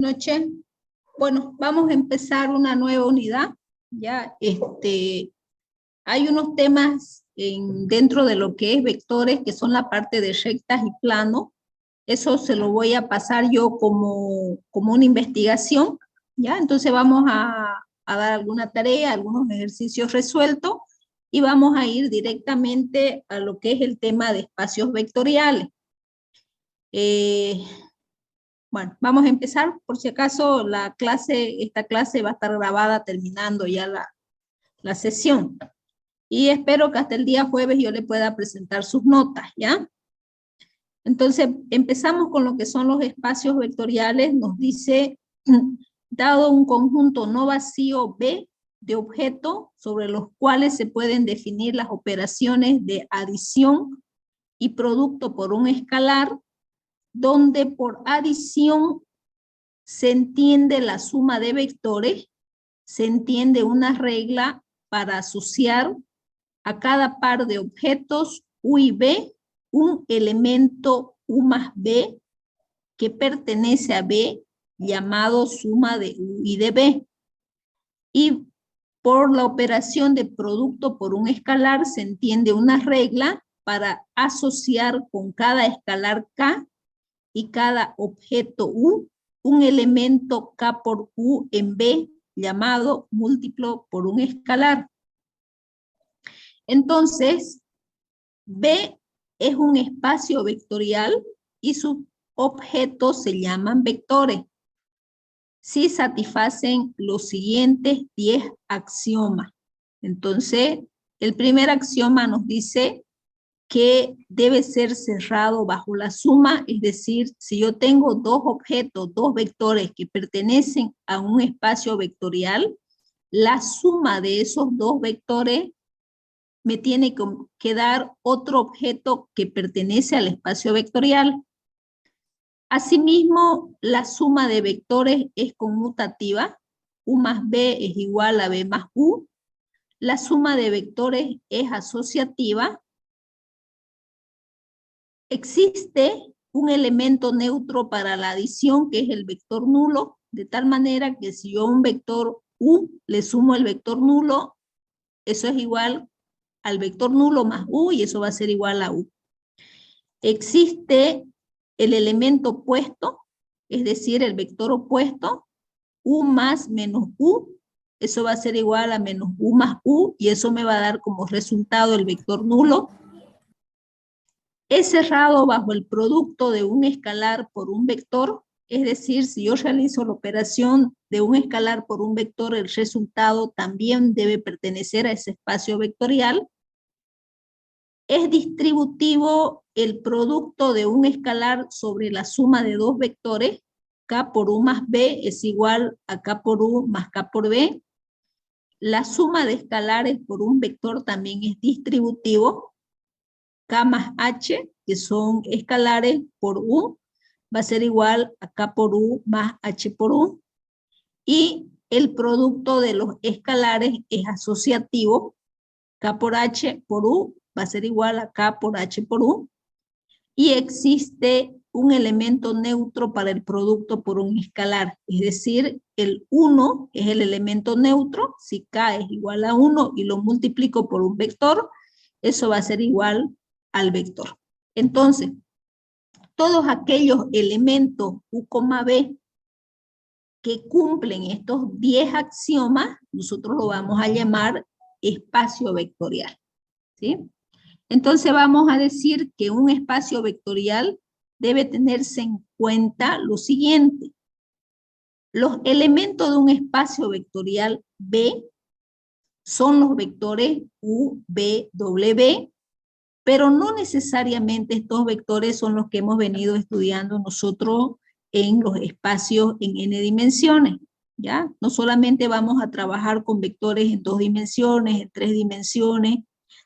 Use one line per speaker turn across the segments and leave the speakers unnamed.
Noche. Bueno, vamos a empezar una nueva unidad. Ya, hay unos temas dentro de lo que es vectores, que son la parte de rectas y plano. Eso se lo voy a pasar yo como una investigación. Ya, entonces vamos a dar alguna tarea, algunos ejercicios resueltos y vamos a ir directamente a lo que es el tema de espacios vectoriales. Bueno, vamos a empezar. Por si acaso esta clase va a estar grabada terminando ya la sesión. Y espero que hasta el día jueves yo le pueda presentar sus notas, ¿ya? Entonces, empezamos con lo que son los espacios vectoriales. Nos dice, dado un conjunto no vacío B de objetos sobre los cuales se pueden definir las operaciones de adición y producto por un escalar, donde por adición se entiende la suma de vectores, se entiende una regla para asociar a cada par de objetos U y B un elemento U más B que pertenece a B, llamado suma de U y de B. Y por la operación de producto por un escalar se entiende una regla para asociar con cada escalar K y cada objeto U un elemento K por U en B, llamado múltiplo por un escalar. Entonces, B es un espacio vectorial y sus objetos se llaman vectores si satisfacen los siguientes 10 axiomas. Entonces, el primer axioma nos dice que debe ser cerrado bajo la suma, es decir, si yo tengo dos objetos, dos vectores que pertenecen a un espacio vectorial, la suma de esos dos vectores me tiene que dar otro objeto que pertenece al espacio vectorial. Asimismo, la suma de vectores es conmutativa, U más B es igual a B más U. La suma de vectores es asociativa. Existe un elemento neutro para la adición, que es el vector nulo, de tal manera que si yo a un vector U le sumo el vector nulo, eso es igual al vector nulo más U y eso va a ser igual a U. Existe el elemento opuesto, es decir, el vector opuesto, U más menos U, eso va a ser igual a menos U más U y eso me va a dar como resultado el vector nulo. Es cerrado bajo el producto de un escalar por un vector, es decir, si yo realizo la operación de un escalar por un vector, el resultado también debe pertenecer a ese espacio vectorial. Es distributivo el producto de un escalar sobre la suma de dos vectores, K por U más B es igual a K por U más K por B. La suma de escalares por un vector también es distributivo, K más H, que son escalares por U, va a ser igual a K por U más H por U. Y el producto de los escalares es asociativo, K por H por U va a ser igual a K por H por U. Y existe un elemento neutro para el producto por un escalar, es decir, el 1 es el elemento neutro, si K es igual a 1 y lo multiplico por un vector, eso va a ser igual al vector. Entonces, todos aquellos elementos U, B que cumplen estos 10 axiomas, nosotros lo vamos a llamar espacio vectorial, ¿sí? Entonces vamos a decir que un espacio vectorial debe tenerse en cuenta lo siguiente. Los elementos de un espacio vectorial B son los vectores U, B, W, pero no necesariamente estos vectores son los que hemos venido estudiando nosotros en los espacios en n dimensiones, ¿ya? No solamente vamos a trabajar con vectores en 2 dimensiones, en 3 dimensiones,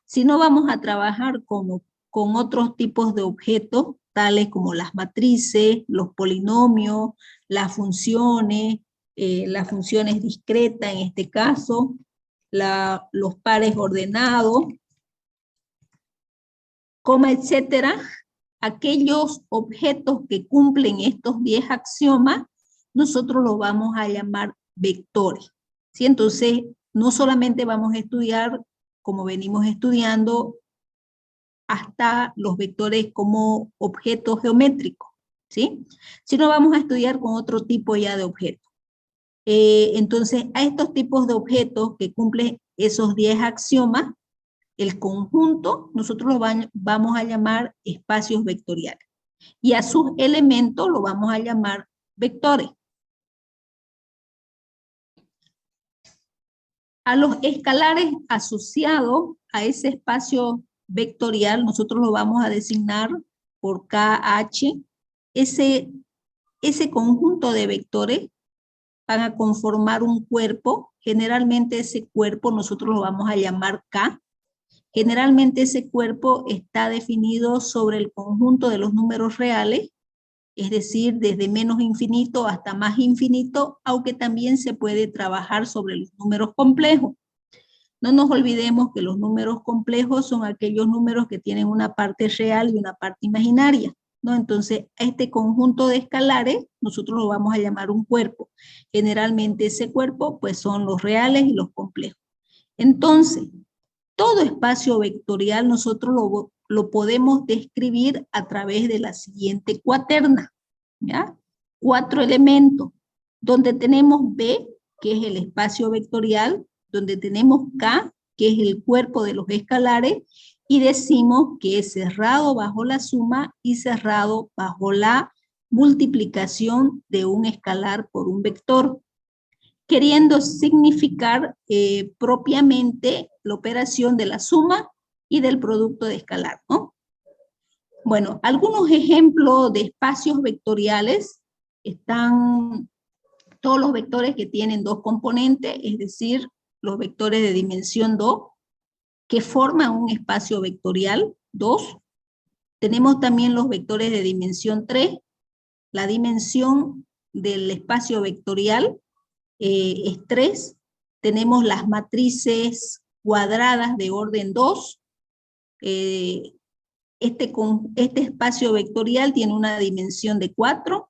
sino vamos a trabajar con otros tipos de objetos, tales como las matrices, los polinomios, las funciones discretas en este caso, los pares ordenados, etcétera. Aquellos objetos que cumplen estos 10 axiomas nosotros lo vamos a llamar vectores, ¿sí? Entonces, no solamente vamos a estudiar, como venimos estudiando, hasta los vectores como objetos geométricos, ¿sí? Sino vamos a estudiar con otro tipo ya de objetos. Entonces, a estos tipos de objetos que cumplen esos 10 axiomas, el conjunto, nosotros lo vamos a llamar espacios vectoriales. Y a sus elementos lo vamos a llamar vectores. A los escalares asociados a ese espacio vectorial, nosotros lo vamos a designar por KH. Ese conjunto de vectores van a conformar un cuerpo. Generalmente ese cuerpo nosotros lo vamos a llamar K. Generalmente ese cuerpo está definido sobre el conjunto de los números reales, es decir, desde menos infinito hasta más infinito, aunque también se puede trabajar sobre los números complejos. No nos olvidemos que los números complejos son aquellos números que tienen una parte real y una parte imaginaria, ¿no? Entonces, a este conjunto de escalares, nosotros lo vamos a llamar un cuerpo. Generalmente ese cuerpo, pues son los reales y los complejos. Entonces, todo espacio vectorial nosotros lo podemos describir a través de la siguiente cuaterna, ¿ya? 4 elementos, donde tenemos B, que es el espacio vectorial, donde tenemos K, que es el cuerpo de los escalares, y decimos que es cerrado bajo la suma y cerrado bajo la multiplicación de un escalar por un vector, queriendo significar propiamente la operación de la suma y del producto de escalar, ¿no? Bueno, algunos ejemplos de espacios vectoriales están todos los vectores que tienen dos componentes, es decir, los vectores de dimensión 2, que forman un espacio vectorial 2. Tenemos también los vectores de dimensión 3, la dimensión del espacio vectorial es 3. Tenemos las matrices cuadradas de orden 2. Este espacio vectorial tiene una dimensión de 4.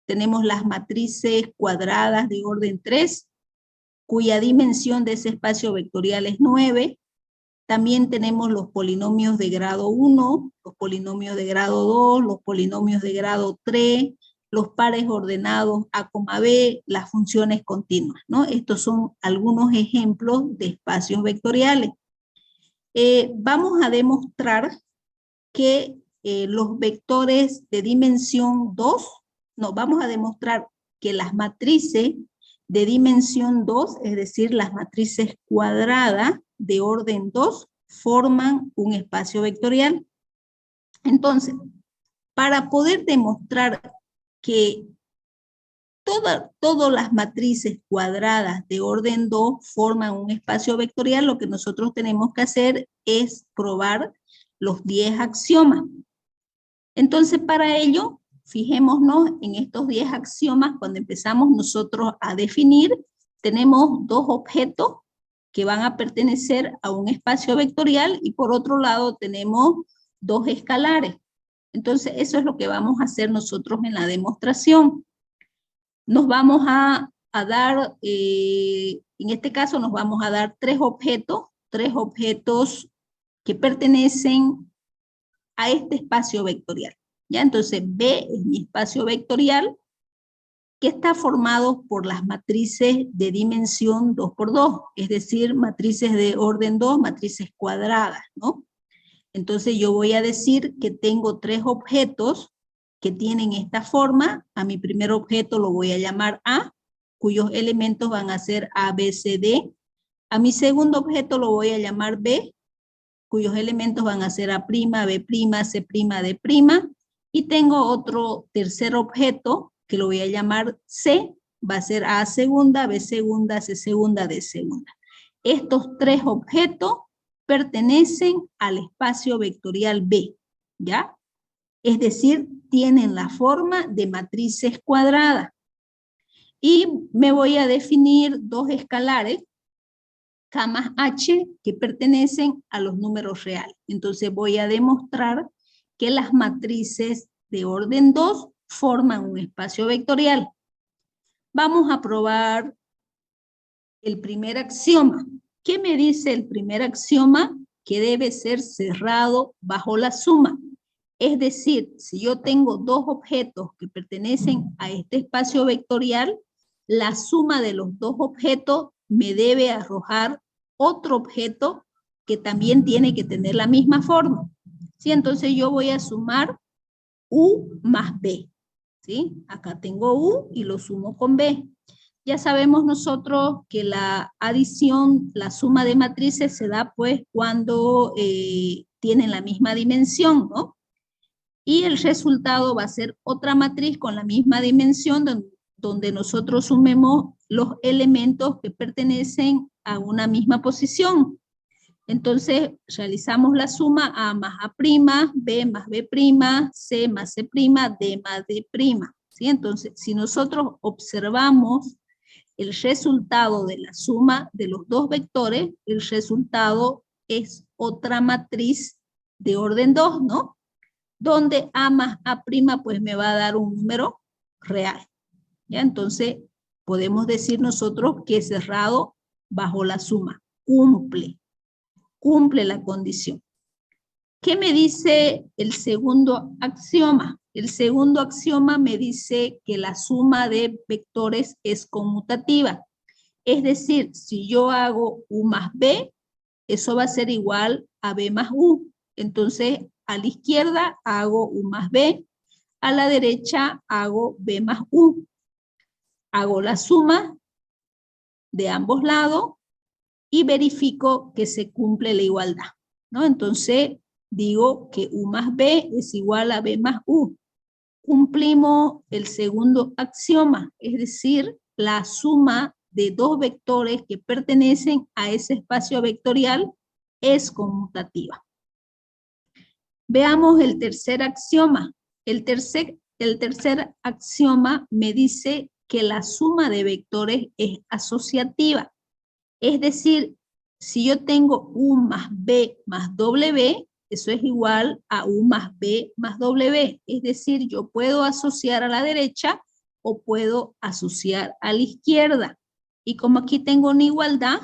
Tenemos las matrices cuadradas de orden 3, cuya dimensión de ese espacio vectorial es 9. También tenemos los polinomios de grado 1, los polinomios de grado 2, los polinomios de grado 3, los pares ordenados A, B, las funciones continuas, ¿no? Estos son algunos ejemplos de espacios vectoriales. Vamos a demostrar que los vectores de dimensión 2, vamos a demostrar que las matrices de dimensión 2, es decir, las matrices cuadradas de orden 2, forman un espacio vectorial. Entonces, para poder demostrar que todas las matrices cuadradas de orden 2 forman un espacio vectorial, lo que nosotros tenemos que hacer es probar los 10 axiomas. Entonces, para ello, fijémonos en estos 10 axiomas. Cuando empezamos nosotros a definir, tenemos dos objetos que van a pertenecer a un espacio vectorial y por otro lado tenemos dos escalares. Entonces, eso es lo que vamos a hacer nosotros en la demostración. Nos vamos a dar, en este caso nos vamos a dar tres objetos que pertenecen a este espacio vectorial. ¿Ya? Entonces, B es mi espacio vectorial que está formado por las matrices de dimensión 2 por 2, es decir, matrices de orden 2, matrices cuadradas, ¿no? Entonces, yo voy a decir que tengo tres objetos que tienen esta forma. A mi primer objeto lo voy a llamar A, cuyos elementos van a ser A, B, C, D. A mi segundo objeto lo voy a llamar B, cuyos elementos van a ser A', B', C', D'. Y tengo otro tercer objeto que lo voy a llamar C, va a ser A segunda, B segunda, C segunda, D segunda. Estos tres objetos pertenecen al espacio vectorial B, ¿ya? Es decir, tienen la forma de matrices cuadradas. Y me voy a definir dos escalares, K más H, que pertenecen a los números reales. Entonces voy a demostrar que las matrices de orden 2 forman un espacio vectorial. Vamos a probar el primer axioma. ¿Qué me dice el primer axioma? Que debe ser cerrado bajo la suma. Es decir, si yo tengo dos objetos que pertenecen a este espacio vectorial, la suma de los dos objetos me debe arrojar otro objeto que también tiene que tener la misma forma. ¿Sí? Entonces yo voy a sumar U más B. ¿Sí? Acá tengo U y lo sumo con B. Ya sabemos nosotros que la adición, la suma de matrices se da pues cuando tienen la misma dimensión, ¿no? Y el resultado va a ser otra matriz con la misma dimensión donde nosotros sumemos los elementos que pertenecen a una misma posición. Entonces realizamos la suma A más A', B más B', C más C', D más D'. ¿Sí? Entonces, si nosotros observamos el resultado de la suma de los dos vectores, el resultado es otra matriz de orden 2, ¿no? Donde A más A' pues me va a dar un número real. ¿Ya? Entonces, podemos decir nosotros que es cerrado bajo la suma. Cumple la condición. ¿Qué me dice el segundo axioma? El segundo axioma me dice que la suma de vectores es conmutativa. Es decir, si yo hago U más B, eso va a ser igual a B más U. Entonces, a la izquierda hago U más B, a la derecha hago B más U. Hago la suma de ambos lados y verifico que se cumple la igualdad, ¿no? Entonces, digo que U más B es igual a B más U. Cumplimos el segundo axioma, es decir, la suma de dos vectores que pertenecen a ese espacio vectorial es conmutativa. Veamos el tercer axioma. El tercer axioma me dice que la suma de vectores es asociativa. Es decir, si yo tengo U más B más W, eso es igual a U más B más W. Es decir, yo puedo asociar a la derecha o puedo asociar a la izquierda. Y como aquí tengo una igualdad,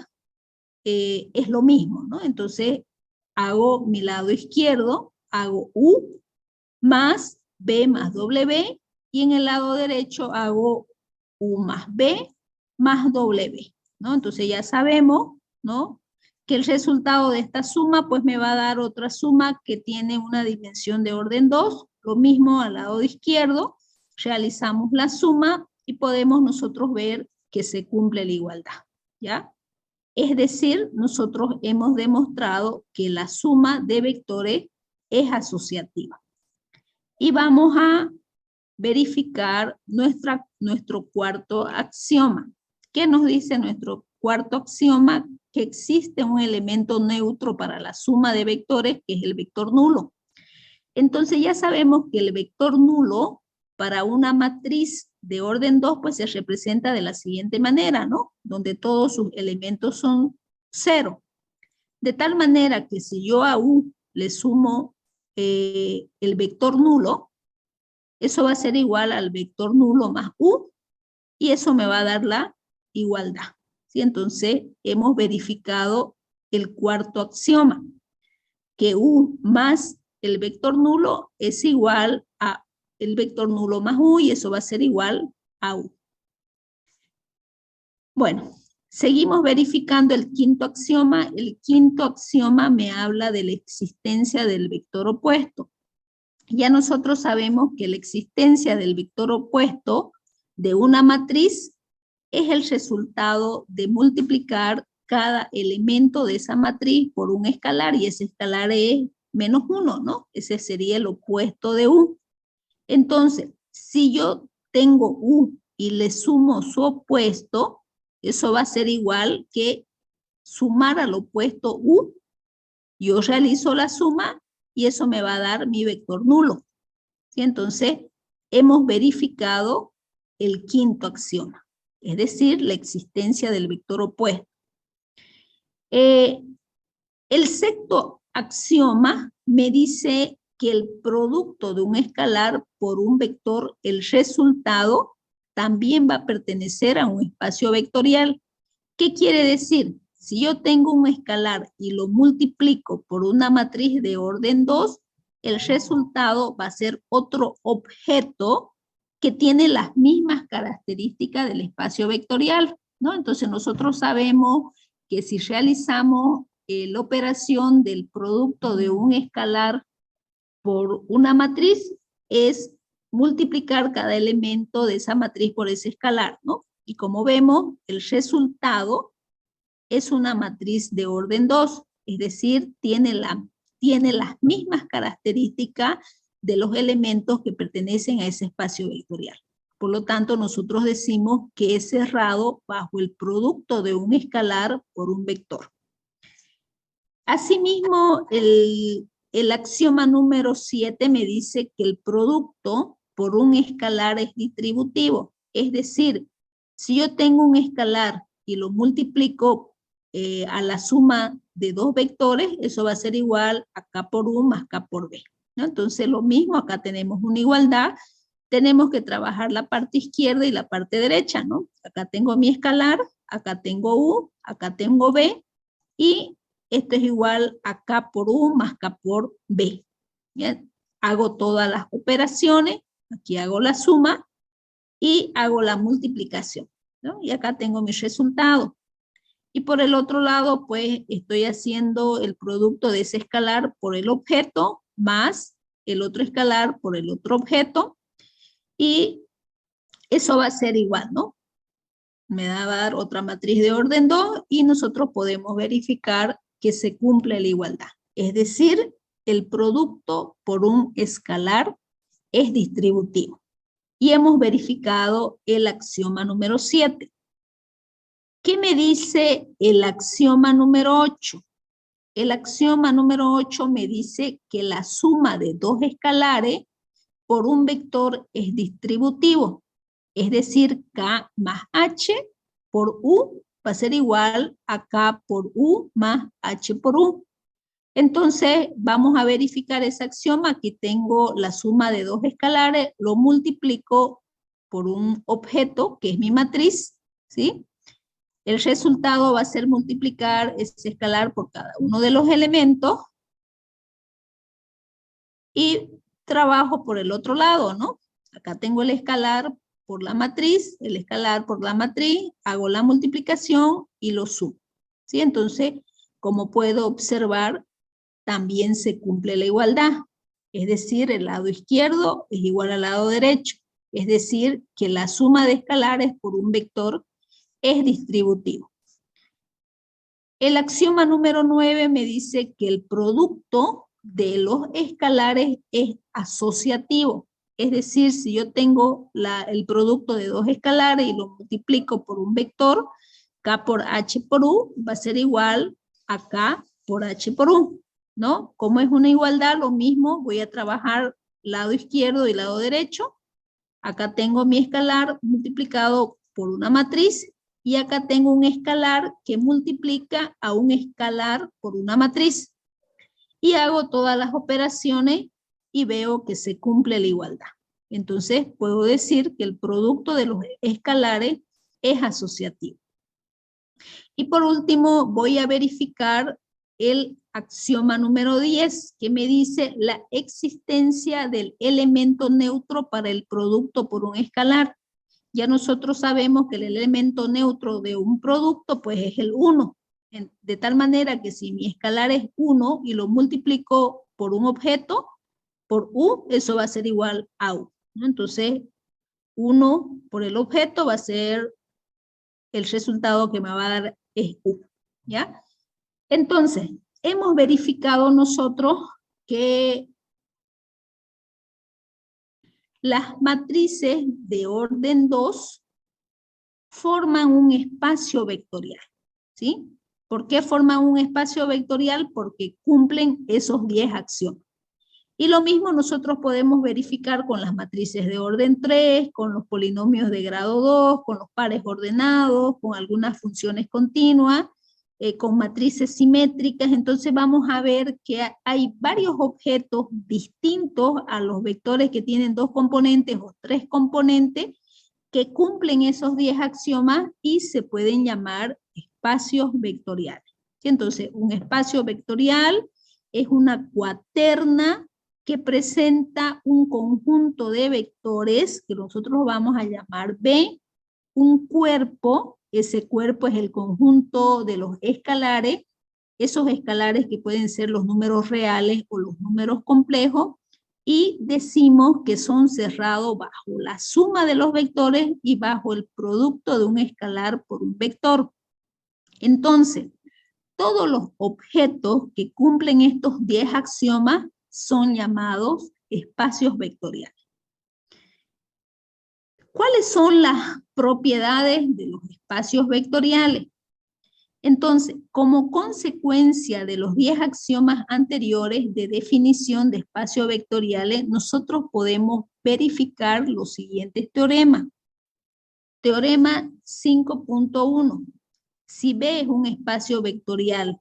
es lo mismo, ¿no? Entonces, hago mi lado izquierdo, hago U más B más W, y en el lado derecho hago U más B más W, ¿no? Entonces ya sabemos, ¿no?, que el resultado de esta suma pues me va a dar otra suma que tiene una dimensión de orden 2, lo mismo al lado izquierdo, realizamos la suma y podemos nosotros ver que se cumple la igualdad, ¿ya? Es decir, nosotros hemos demostrado que la suma de vectores es asociativa. Y vamos a verificar nuestro cuarto axioma. ¿Qué nos dice nuestro cuarto axioma? Que existe un elemento neutro para la suma de vectores, que es el vector nulo. Entonces ya sabemos que el vector nulo para una matriz de orden 2 pues se representa de la siguiente manera, ¿no? Donde todos sus elementos son 0. De tal manera que si yo a U le sumo el vector nulo, eso va a ser igual al vector nulo más U, y eso me va a dar la igualdad. ¿Sí? Entonces, hemos verificado el cuarto axioma, que U más el vector nulo es igual a el vector nulo más U, y eso va a ser igual a U. Bueno, seguimos verificando el quinto axioma. El quinto axioma me habla de la existencia del vector opuesto. Ya nosotros sabemos que la existencia del vector opuesto de una matriz es el resultado de multiplicar cada elemento de esa matriz por un escalar, y ese escalar es menos 1, ¿no? Ese sería el opuesto de U. Entonces, si yo tengo U y le sumo su opuesto, eso va a ser igual que sumar al opuesto U. Yo realizo la suma y eso me va a dar mi vector nulo. ¿Sí? Entonces, hemos verificado el quinto axioma, es decir, la existencia del vector opuesto. El sexto axioma me dice que el producto de un escalar por un vector, el resultado, también va a pertenecer a un espacio vectorial. ¿Qué quiere decir? Si yo tengo un escalar y lo multiplico por una matriz de orden 2, el resultado va a ser otro objeto que tiene las mismas características del espacio vectorial, ¿no? Entonces nosotros sabemos que si realizamos la operación del producto de un escalar por una matriz, es multiplicar cada elemento de esa matriz por ese escalar, ¿no? Y como vemos, el resultado es una matriz de orden 2, es decir, tiene las mismas características de los elementos que pertenecen a ese espacio vectorial. Por lo tanto, nosotros decimos que es cerrado bajo el producto de un escalar por un vector. Asimismo, el axioma número 7 me dice que el producto por un escalar es distributivo. Es decir, si yo tengo un escalar y lo multiplico a la suma de dos vectores, eso va a ser igual a K por U más K por B, ¿no? Entonces lo mismo, acá tenemos una igualdad, tenemos que trabajar la parte izquierda y la parte derecha, ¿no? Acá tengo mi escalar, acá tengo U, acá tengo B, y esto es igual a K por U más K por B. ¿Bien? Hago todas las operaciones, aquí hago la suma y hago la multiplicación, ¿no? Y acá tengo mi resultado. Y por el otro lado, pues estoy haciendo el producto de ese escalar por el objeto más el otro escalar por el otro objeto. Y eso va a ser igual, ¿no? Me va a dar otra matriz de orden 2 y nosotros podemos verificar que se cumple la igualdad. Es decir, el producto por un escalar es distributivo. Y hemos verificado el axioma número 7. ¿Qué me dice el axioma número 8? El axioma número 8 me dice que la suma de dos escalares por un vector es distributivo. Es decir, K más H por U va a ser igual a K por U más H por U. Entonces, vamos a verificar ese axioma. Aquí tengo la suma de dos escalares, lo multiplico por un objeto, que es mi matriz, ¿sí? El resultado va a ser multiplicar ese escalar por cada uno de los elementos y trabajo por el otro lado, ¿no? Acá tengo el escalar por la matriz, el escalar por la matriz, hago la multiplicación y lo sumo, ¿sí? Entonces, como puedo observar, también se cumple la igualdad. Es decir, el lado izquierdo es igual al lado derecho. Es decir, que la suma de escalares por un vector es distributivo. El axioma número 9 me dice que el producto de los escalares es asociativo. Es decir, si yo tengo el producto de dos escalares y lo multiplico por un vector, K por H por U va a ser igual a K por H por U, ¿no? Como es una igualdad, lo mismo, voy a trabajar lado izquierdo y lado derecho. Acá tengo mi escalar multiplicado por una matriz y acá tengo un escalar que multiplica a un escalar por una matriz. Y hago todas las operaciones y veo que se cumple la igualdad. Entonces puedo decir que el producto de los escalares es asociativo. Y por último voy a verificar el axioma número 10, que me dice la existencia del elemento neutro para el producto por un escalar. Ya nosotros sabemos que el elemento neutro de un producto pues es el 1. De tal manera que si mi escalar es 1 y lo multiplico por un objeto, por U, eso va a ser igual a U, ¿no? Entonces, 1 por el objeto va a ser el resultado que me va a dar es U, ¿ya? Entonces, hemos verificado nosotros que las matrices de orden 2 forman un espacio vectorial, ¿sí? ¿Por qué forman un espacio vectorial? Porque cumplen esos 10 axiomas. Y lo mismo nosotros podemos verificar con las matrices de orden 3, con los polinomios de grado 2, con los pares ordenados, con algunas funciones continuas, con matrices simétricas. Entonces vamos a ver que hay varios objetos distintos a los vectores que tienen 2 componentes o 3 componentes que cumplen esos 10 axiomas y se pueden llamar espacios vectoriales. Entonces, un espacio vectorial es una cuaterna que presenta un conjunto de vectores que nosotros vamos a llamar B, un cuerpo, ese cuerpo es el conjunto de los escalares, esos escalares que pueden ser los números reales o los números complejos, y decimos que son cerrados bajo la suma de los vectores y bajo el producto de un escalar por un vector. Entonces, todos los objetos que cumplen estos 10 axiomas son llamados espacios vectoriales. ¿Cuáles son las propiedades de los espacios vectoriales? Entonces, como consecuencia de los 10 axiomas anteriores de definición de espacios vectoriales, nosotros podemos verificar los siguientes teoremas. Teorema 5.1. Si B es un espacio vectorial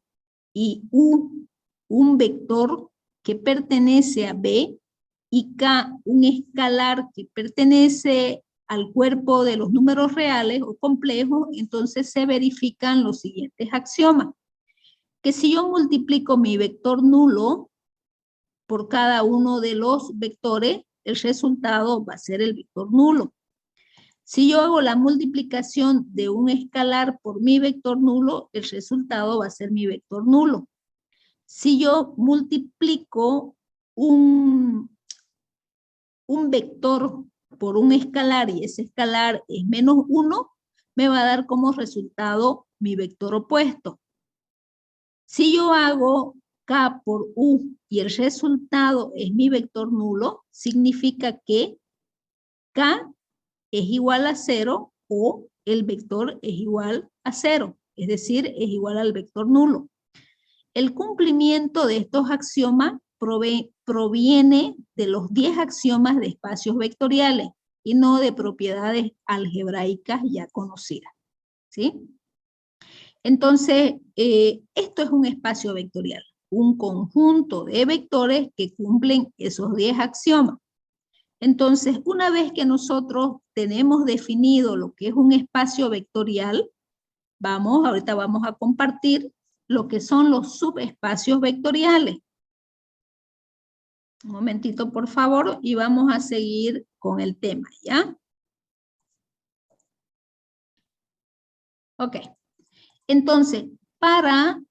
y U un vector que pertenece a B y K un escalar que pertenece al cuerpo de los números reales o complejos, entonces se verifican los siguientes axiomas. Que si yo multiplico mi vector nulo por cada uno de los vectores, el resultado va a ser el vector nulo. Si yo hago la multiplicación de un escalar por mi vector nulo, el resultado va a ser mi vector nulo. Si yo multiplico un vector por un escalar y ese escalar es -1, me va a dar como resultado mi vector opuesto. Si yo hago K por U y el resultado es mi vector nulo, significa que K es igual a 0 o el vector es igual a 0, es decir, es igual al vector nulo. El cumplimiento de estos axiomas proviene de los 10 axiomas de espacios vectoriales y no de propiedades algebraicas ya conocidas, ¿sí? Entonces, esto es un espacio vectorial, un conjunto de vectores que cumplen esos 10 axiomas. Entonces, una vez que nosotros tenemos definido lo que es un espacio vectorial, ahorita vamos a compartir lo que son los subespacios vectoriales. Un momentito, por favor, y vamos a seguir con el tema, ¿ya? Ok. Entonces, para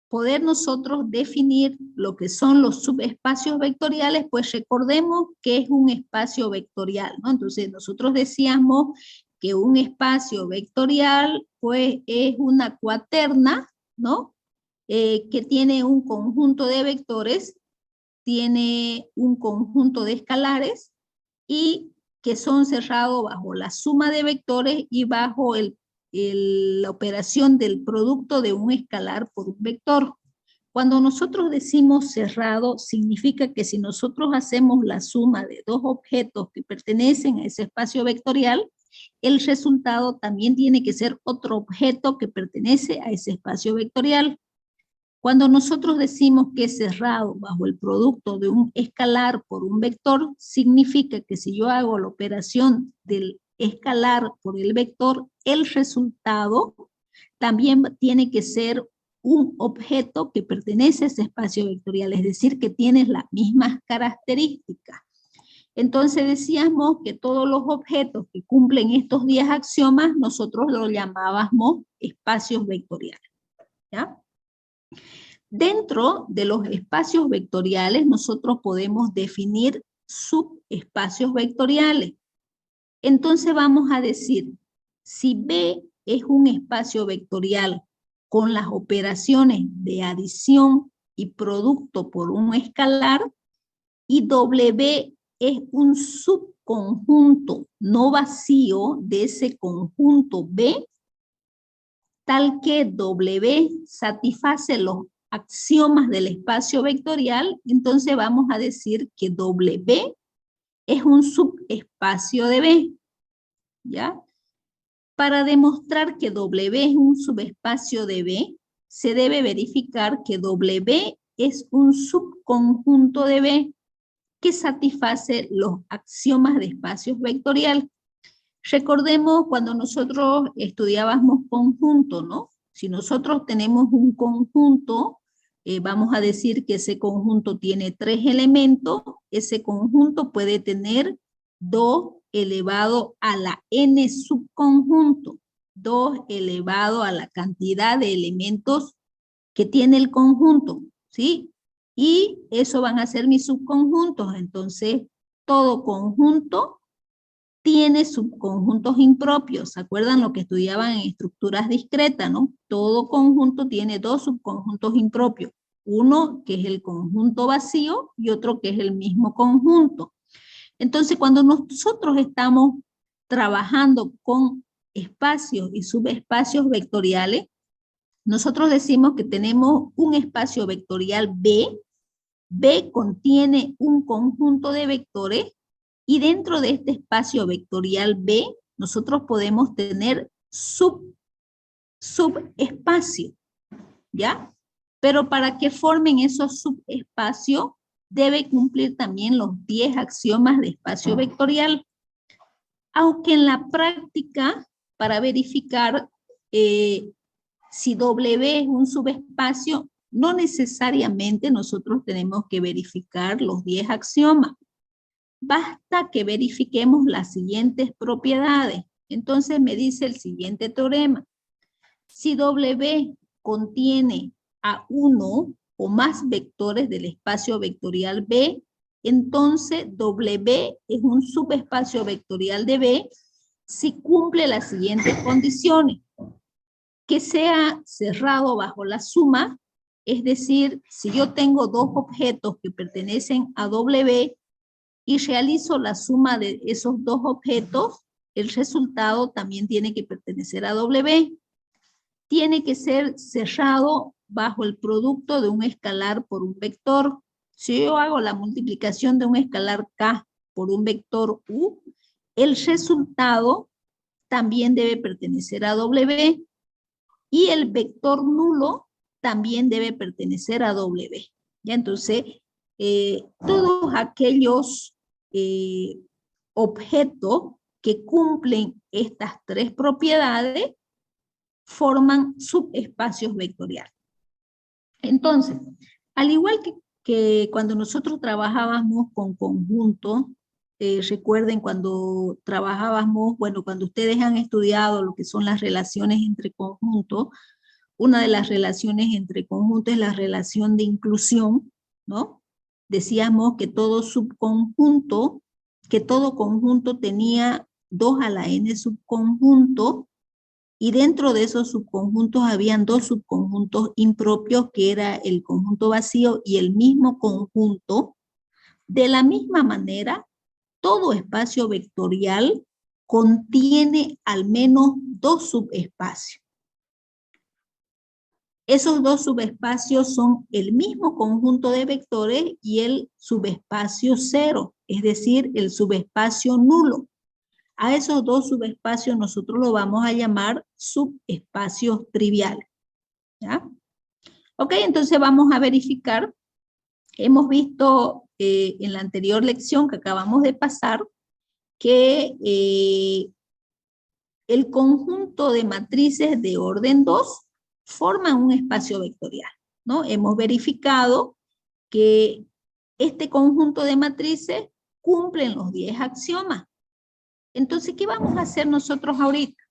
poder nosotros definir lo que son los subespacios vectoriales, pues recordemos que es un espacio vectorial, ¿no? Entonces, nosotros decíamos que un espacio vectorial, pues, es una cuaterna, ¿no? Que tiene un conjunto de vectores, tiene un conjunto de escalares y que son cerrados bajo la suma de vectores y bajo la operación del producto de un escalar por un vector. Cuando nosotros decimos cerrado, significa que si nosotros hacemos la suma de dos objetos que pertenecen a ese espacio vectorial, el resultado también tiene que ser otro objeto que pertenece a ese espacio vectorial. Cuando nosotros decimos que es cerrado bajo el producto de un escalar por un vector, significa que si yo hago la operación del escalar por el vector, el resultado también tiene que ser un objeto que pertenece a ese espacio vectorial, es decir, que tiene las mismas características. Entonces decíamos que todos los objetos que cumplen estos 10 axiomas, nosotros los llamábamos espacios vectoriales, ¿ya? Dentro de los espacios vectoriales, nosotros podemos definir subespacios vectoriales. Entonces vamos a decir, si B es un espacio vectorial con las operaciones de adición y producto por un escalar, y W es un subconjunto no vacío de ese conjunto B, tal que W satisface los axiomas del espacio vectorial, entonces vamos a decir que W es un subespacio de B, ¿ya? Para demostrar que W es un subespacio de B, se debe verificar que W es un subconjunto de B que satisface los axiomas de espacios vectorial. Recordemos cuando nosotros estudiábamos conjunto, ¿no? Si nosotros tenemos un conjunto, vamos a decir que ese conjunto tiene 3 elementos, ese conjunto puede tener 2 elevado a la n subconjunto, 2 elevado a la cantidad de elementos que tiene el conjunto, ¿sí? Y eso van a ser mis subconjuntos, entonces todo conjunto tiene subconjuntos impropios. ¿Se acuerdan lo que estudiaban en estructuras discretas, no? Todo conjunto tiene 2 subconjuntos impropios. Uno que es el conjunto vacío y otro que es el mismo conjunto. Entonces, cuando nosotros estamos trabajando con espacios y subespacios vectoriales, nosotros decimos que tenemos un espacio vectorial B. B contiene un conjunto de vectores y dentro de este espacio vectorial B, nosotros podemos tener subespacios, ¿ya? Pero para que formen esos subespacios, debe cumplir también los 10 axiomas de espacio vectorial. Aunque en la práctica, para verificar si W es un subespacio, no necesariamente nosotros tenemos que verificar los 10 axiomas. Basta que verifiquemos las siguientes propiedades. Entonces me dice el siguiente teorema. Si W contiene a uno o más vectores del espacio vectorial B, entonces W es un subespacio vectorial de B si cumple las siguientes condiciones. Que sea cerrado bajo la suma, es decir, si yo tengo 2 objetos que pertenecen a W y realizo la suma de esos 2 objetos, el resultado también tiene que pertenecer a W. Tiene que ser cerrado bajo el producto de un escalar por un vector. Si yo hago la multiplicación de un escalar K por un vector U, el resultado también debe pertenecer a W. Y el vector nulo también debe pertenecer a W. ¿Ya? Entonces, todos aquellos objetos que cumplen estas 3 propiedades forman subespacios vectoriales. Entonces, al igual que cuando nosotros trabajábamos con conjuntos, recuerden cuando trabajábamos, bueno, cuando ustedes han estudiado lo que son las relaciones entre conjuntos, una de las relaciones entre conjuntos es la relación de inclusión, ¿no? Decíamos que todo conjunto tenía 2 a la n subconjuntos, y dentro de esos subconjuntos habían 2 subconjuntos impropios, que era el conjunto vacío y el mismo conjunto. De la misma manera, todo espacio vectorial contiene al menos 2 subespacios. Esos 2 subespacios son el mismo conjunto de vectores y el subespacio cero, es decir, el subespacio nulo. A esos 2 subespacios nosotros lo vamos a llamar subespacios triviales. ¿Ya? Ok, entonces vamos a verificar. Hemos visto en la anterior lección que acabamos de pasar que el conjunto de matrices de orden 2 forman un espacio vectorial, ¿no? Hemos verificado que este conjunto de matrices cumplen los 10 axiomas. Entonces, ¿qué vamos a hacer nosotros ahorita?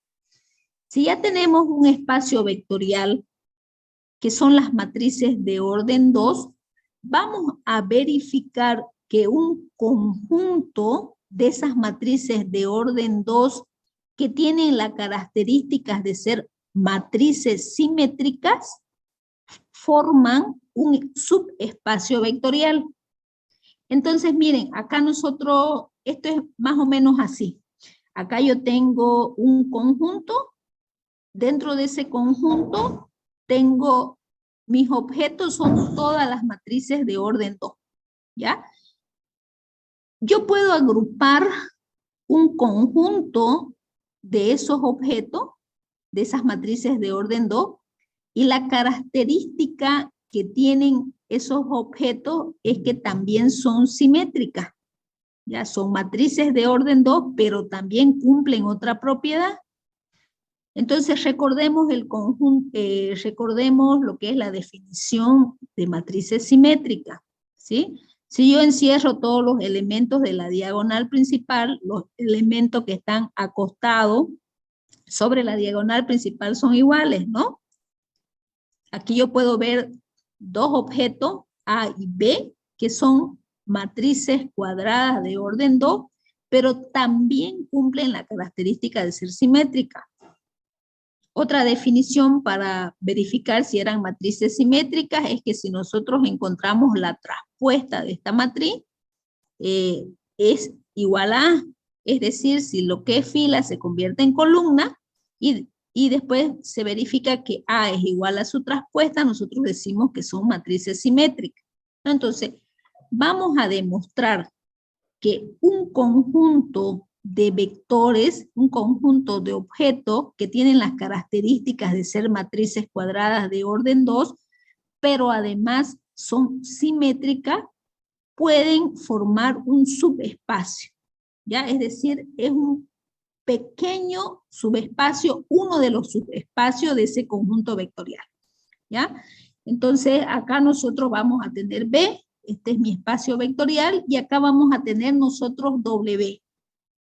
Si ya tenemos un espacio vectorial, que son las matrices de orden 2, vamos a verificar que un conjunto de esas matrices de orden 2 que tienen las características de ser matrices simétricas forman un subespacio vectorial. Entonces, miren, acá nosotros, esto es más o menos así. Acá yo tengo un conjunto, dentro de ese conjunto tengo mis objetos, son todas las matrices de orden 2, ¿ya? Yo puedo agrupar un conjunto de esos objetos, de esas matrices de orden 2, y la característica que tienen esos objetos es que también son simétricas. Ya son matrices de orden 2, pero también cumplen otra propiedad. Entonces recordemos el conjunto, recordemos lo que es la definición de matrices simétricas, ¿sí? Si yo encierro todos los elementos de la diagonal principal, los elementos que están acostados sobre la diagonal principal son iguales, ¿no? Aquí yo puedo ver dos objetos, A y B, que son matrices cuadradas de orden 2, pero también cumplen la característica de ser simétrica. Otra definición para verificar si eran matrices simétricas es que si nosotros encontramos la traspuesta de esta matriz, es igual a A. Es decir, si lo que es fila se convierte en columna y después se verifica que A es igual a su traspuesta, nosotros decimos que son matrices simétricas. Entonces, vamos a demostrar que un conjunto de vectores, un conjunto de objetos que tienen las características de ser matrices cuadradas de orden 2, pero además son simétricas, pueden formar un subespacio, ¿ya? Es decir, es un pequeño subespacio, uno de los subespacios de ese conjunto vectorial, ¿ya? Entonces, acá nosotros vamos a tener B, este es mi espacio vectorial, y acá vamos a tener nosotros W.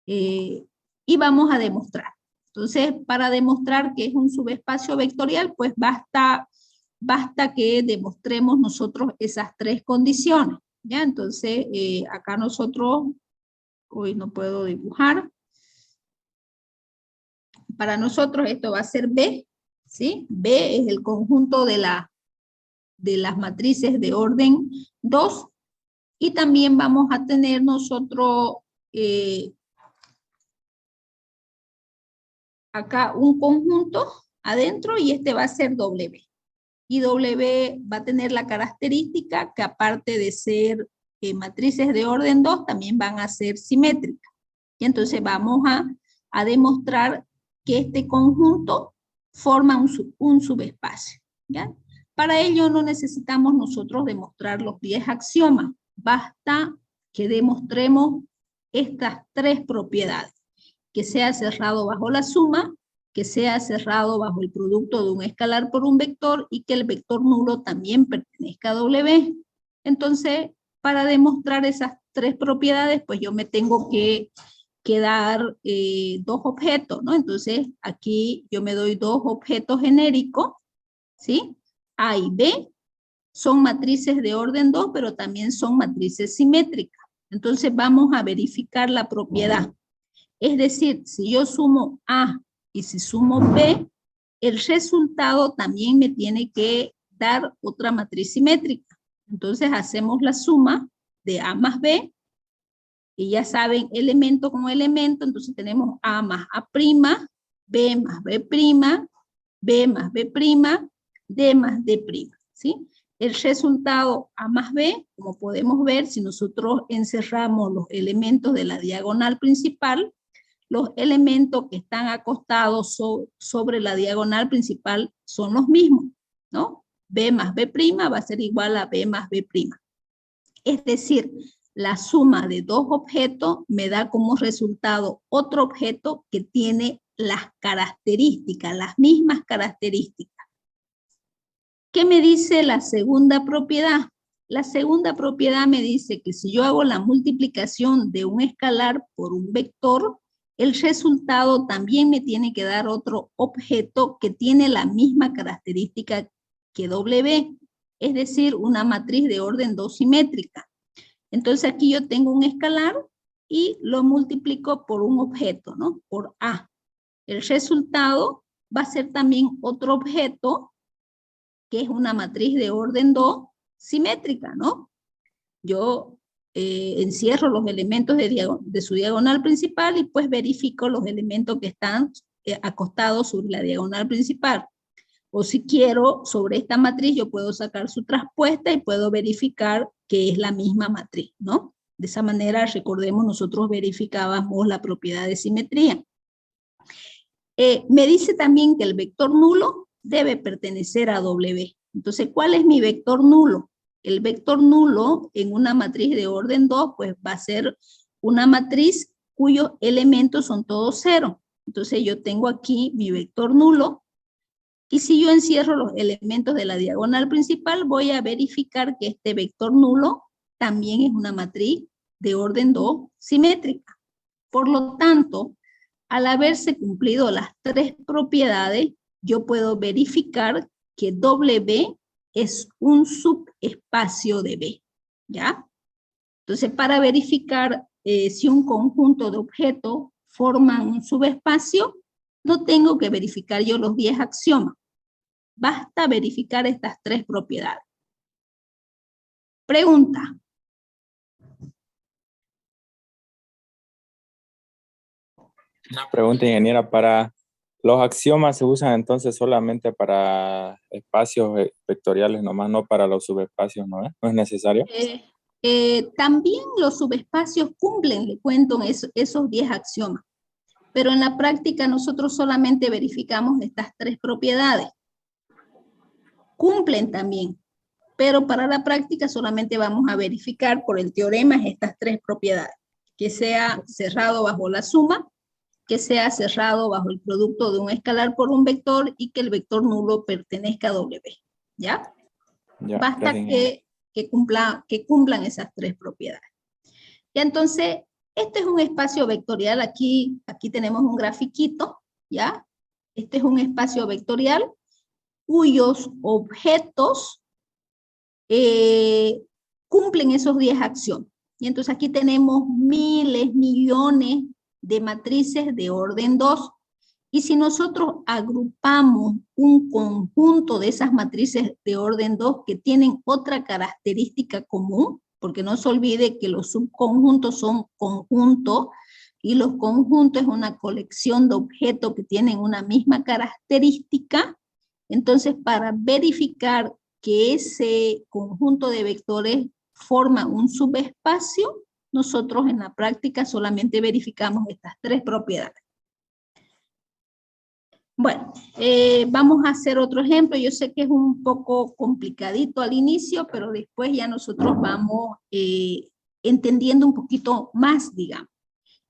Y vamos a demostrar. Entonces, para demostrar que es un subespacio vectorial, pues basta que demostremos nosotros esas tres condiciones, ¿ya? Entonces, acá nosotros, hoy no puedo dibujar. Para nosotros esto va a ser B, ¿sí? B es el conjunto de las matrices de orden 2, y también vamos a tener nosotros acá un conjunto adentro, y este va a ser W. Y W va a tener la característica que aparte de ser matrices de orden 2, también van a ser simétricas. Y entonces vamos a demostrar que este conjunto forma un subespacio, ¿ya? Para ello no necesitamos nosotros demostrar los 10 axiomas, basta que demostremos estas tres propiedades: que sea cerrado bajo la suma, que sea cerrado bajo el producto de un escalar por un vector, y que el vector nulo también pertenezca a W. Entonces, para demostrar esas tres propiedades, pues yo me tengo que dar dos objetos, ¿no? Entonces, aquí yo me doy dos objetos genéricos, ¿sí? A y B son matrices de orden 2, pero también son matrices simétricas. Entonces, vamos a verificar la propiedad. Es decir, si yo sumo A y si sumo B, el resultado también me tiene que dar otra matriz simétrica. Entonces hacemos la suma de A más B, y ya saben, elemento con elemento, entonces tenemos A más A', B más B', B más B', D más D', ¿sí? El resultado A más B, como podemos ver, si nosotros encerramos los elementos de la diagonal principal, los elementos que están acostados sobre la diagonal principal son los mismos, ¿no? B más B' va a ser igual a B más B'. Es decir, la suma de dos objetos me da como resultado otro objeto que tiene las características, las mismas características. ¿Qué me dice la segunda propiedad? La segunda propiedad me dice que si yo hago la multiplicación de un escalar por un vector, el resultado también me tiene que dar otro objeto que tiene la misma característica que W, es decir, una matriz de orden 2 simétrica. Entonces aquí yo tengo un escalar y lo multiplico por un objeto, ¿no? Por A. El resultado va a ser también otro objeto que es una matriz de orden 2 simétrica, ¿no? Yo encierro los elementos de su diagonal principal y pues verifico los elementos que están acostados sobre la diagonal principal. O si quiero, sobre esta matriz yo puedo sacar su traspuesta y puedo verificar que es la misma matriz, ¿no? De esa manera, recordemos, nosotros verificábamos la propiedad de simetría. Me dice también que el vector nulo debe pertenecer a W. Entonces, ¿cuál es mi vector nulo? El vector nulo en una matriz de orden 2, pues va a ser una matriz cuyos elementos son todos cero. Entonces yo tengo aquí mi vector nulo, y si yo encierro los elementos de la diagonal principal, voy a verificar que este vector nulo también es una matriz de orden 2 simétrica. Por lo tanto, al haberse cumplido las tres propiedades, yo puedo verificar que W es un subespacio de B, ¿ya? Entonces, para verificar si un conjunto de objetos forman un subespacio, no tengo que verificar yo los 10 axiomas. Basta verificar estas tres propiedades. Pregunta.
Una pregunta, ingeniera, para los axiomas se usan entonces solamente para espacios vectoriales nomás, no para los subespacios, ¿no? ¿No es necesario?
También los subespacios cumplen, le cuento, esos 10 axiomas. Pero en la práctica nosotros solamente verificamos estas tres propiedades. Cumplen también, pero para la práctica solamente vamos a verificar por el teorema estas tres propiedades. Que sea cerrado bajo la suma, que sea cerrado bajo el producto de un escalar por un vector y que el vector nulo pertenezca a W. ¿Ya? Basta que cumplan esas tres propiedades. Y entonces, este es un espacio vectorial. Aquí tenemos un grafiquito, ¿ya? Este es un espacio vectorial cuyos objetos cumplen esos 10 axiomas. Y entonces aquí tenemos miles, millones de matrices de orden 2. Y si nosotros agrupamos un conjunto de esas matrices de orden 2 que tienen otra característica común, porque no se olvide que los subconjuntos son conjuntos y los conjuntos es una colección de objetos que tienen una misma característica, entonces para verificar que ese conjunto de vectores forma un subespacio, nosotros en la práctica solamente verificamos estas tres propiedades. Bueno, vamos a hacer otro ejemplo. Yo sé que es un poco complicadito al inicio, pero después ya nosotros vamos entendiendo un poquito más, digamos.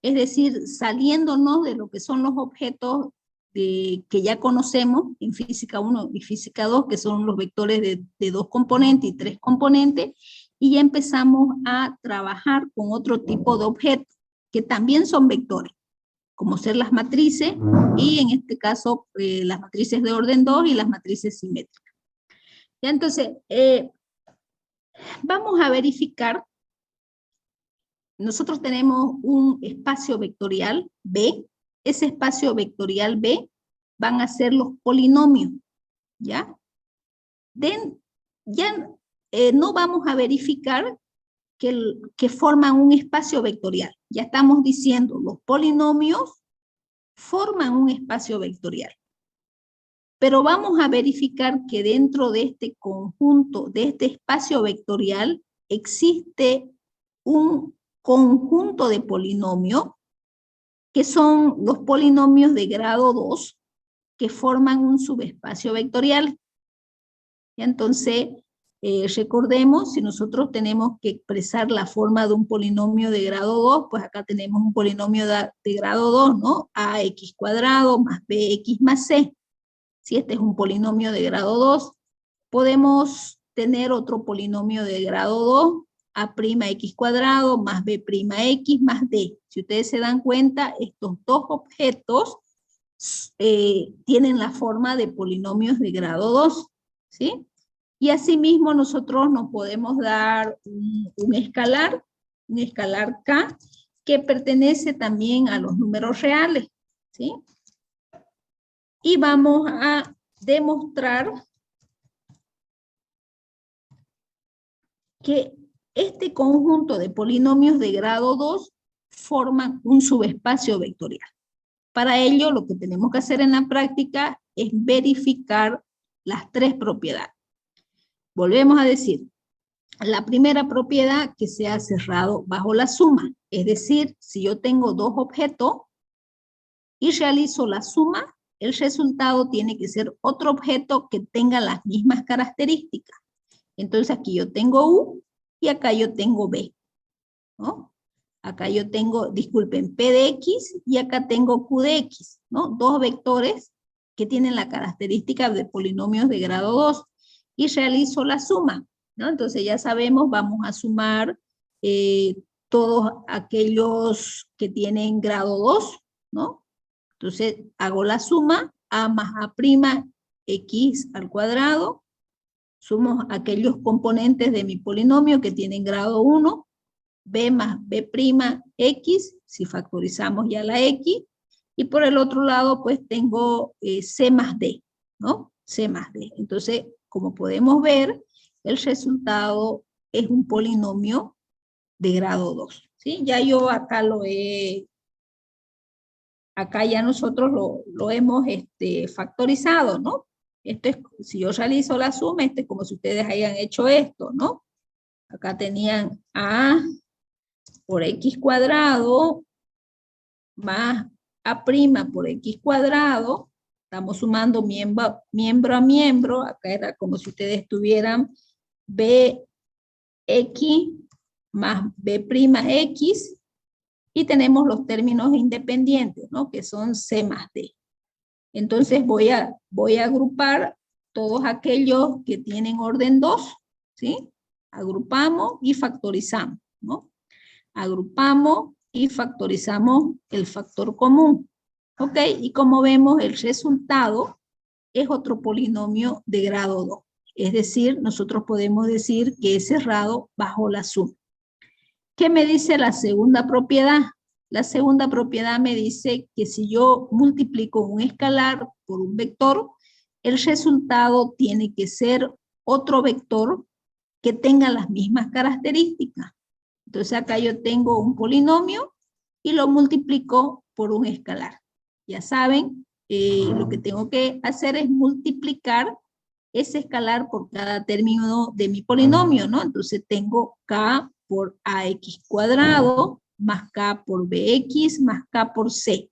Es decir, saliéndonos de lo que son los objetos que ya conocemos en física 1 y física 2, que son los vectores de 2 componentes y 3 componentes, y ya empezamos a trabajar con otro tipo de objetos, que también son vectores, como ser las matrices, y en este caso las matrices de orden 2 y las matrices simétricas. Ya, entonces, vamos a verificar. Nosotros tenemos un espacio vectorial B. Ese espacio vectorial B van a ser los polinomios, ¿ya? No vamos a verificar que forman un espacio vectorial. Ya estamos diciendo, los polinomios forman un espacio vectorial. Pero vamos a verificar que dentro de este conjunto, de este espacio vectorial, existe un conjunto de polinomios, que son los polinomios de grado 2, que forman un subespacio vectorial. Y entonces, recordemos, si nosotros tenemos que expresar la forma de un polinomio de grado 2, pues acá tenemos un polinomio de grado 2, ¿no? Ax cuadrado más bx más c. Si este es un polinomio de grado 2, podemos tener otro polinomio de grado 2, a'x cuadrado más b'x más d. Si ustedes se dan cuenta, estos dos objetos tienen la forma de polinomios de grado 2, ¿sí? Y asimismo nosotros nos podemos dar un escalar k, que pertenece también a los números reales, ¿sí? Y vamos a demostrar que este conjunto de polinomios de grado 2 forman un subespacio vectorial. Para ello, lo que tenemos que hacer en la práctica es verificar las tres propiedades. Volvemos a decir, la primera propiedad, que sea cerrado bajo la suma. Es decir, si yo tengo dos objetos y realizo la suma, el resultado tiene que ser otro objeto que tenga las mismas características. Entonces aquí yo tengo U y acá yo tengo B, ¿no? Acá yo tengo, disculpen, P de X y acá tengo Q de X, ¿no? Dos vectores que tienen la característica de polinomios de grado 2 y realizo la suma, ¿no? Entonces ya sabemos, vamos a sumar todos aquellos que tienen grado 2, ¿no? Entonces hago la suma, A más A prima, X al cuadrado, sumo aquellos componentes de mi polinomio que tienen grado 1, B más B prima X, si factorizamos ya la X, y por el otro lado pues tengo C más D, ¿no? C más D. Entonces, como podemos ver, el resultado es un polinomio de grado 2, ¿sí? Ya yo acá acá ya nosotros lo hemos factorizado, ¿no? Esto es, si yo realizo la suma, es como si ustedes hayan hecho esto, ¿no? Acá tenían A por X cuadrado más A' por X cuadrado, estamos sumando miembro a miembro, acá era como si ustedes tuvieran BX más B'X, y tenemos los términos independientes, ¿no? Que son C más D. Entonces voy a agrupar todos aquellos que tienen orden 2, ¿sí? Agrupamos y factorizamos, ¿no? Agrupamos y factorizamos el factor común. ¿Ok? Y como vemos, el resultado es otro polinomio de grado 2. Es decir, nosotros podemos decir que es cerrado bajo la suma. ¿Qué me dice la segunda propiedad? La segunda propiedad me dice que si yo multiplico un escalar por un vector, el resultado tiene que ser otro vector que tenga las mismas características. Entonces acá yo tengo un polinomio y lo multiplico por un escalar. Ya saben, lo que tengo que hacer es multiplicar ese escalar por cada término de mi polinomio, ¿no? Entonces tengo K por AX cuadrado más K por BX más K por C.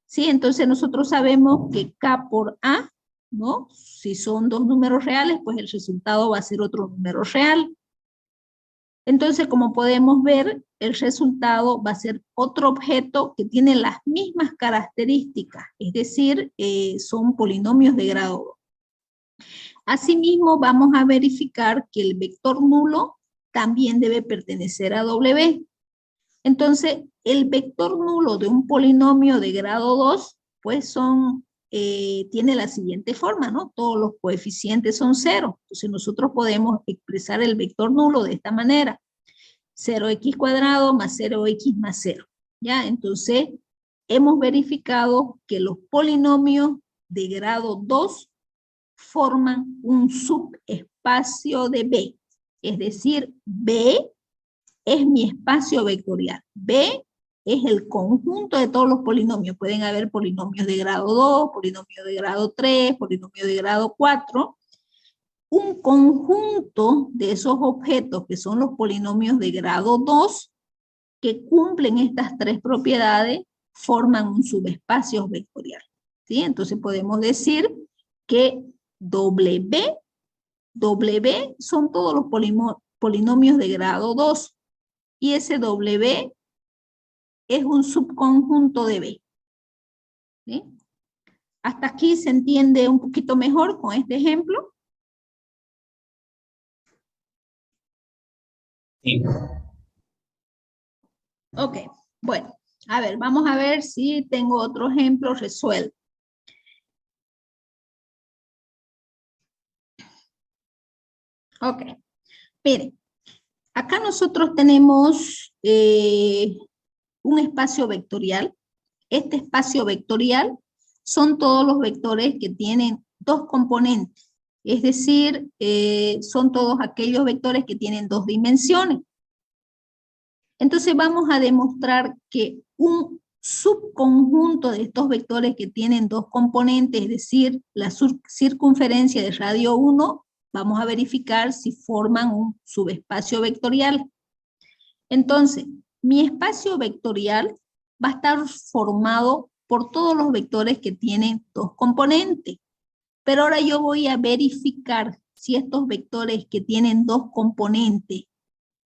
¿Sí? Entonces nosotros sabemos que K por A, ¿no? Si son dos números reales, pues el resultado va a ser otro número real. Entonces, como podemos ver, el resultado va a ser otro objeto que tiene las mismas características, es decir, son polinomios de grado 2. Asimismo, vamos a verificar que el vector nulo también debe pertenecer a W. Entonces, el vector nulo de un polinomio de grado 2, pues tiene la siguiente forma, ¿no? Todos los coeficientes son 0. Entonces, nosotros podemos expresar el vector nulo de esta manera. 0x cuadrado más 0x más 0. ¿Ya? Entonces, hemos verificado que los polinomios de grado 2 forman un subespacio de B. Es decir, B es mi espacio vectorial. B es el conjunto de todos los polinomios. Pueden haber polinomios de grado 2, polinomios de grado 3, polinomios de grado 4. Un conjunto de esos objetos que son los polinomios de grado 2 que cumplen estas tres propiedades forman un subespacio vectorial. ¿Sí? Entonces podemos decir que W son todos los polinomios de grado 2 y ese W es un subconjunto de B. ¿Sí? Hasta aquí se entiende un poquito mejor con este ejemplo.
Sí.
Ok, bueno, a ver, vamos a ver si tengo otro ejemplo resuelto. Ok, miren, acá nosotros tenemos un espacio vectorial. Este espacio vectorial son todos los vectores que tienen dos componentes, es decir, son todos aquellos vectores que tienen dos dimensiones. Entonces vamos a demostrar que un subconjunto de estos vectores que tienen dos componentes, es decir, la circunferencia de radio 1, vamos a verificar si forman un subespacio vectorial. Entonces, mi espacio vectorial va a estar formado por todos los vectores que tienen dos componentes. Pero ahora yo voy a verificar si estos vectores que tienen dos componentes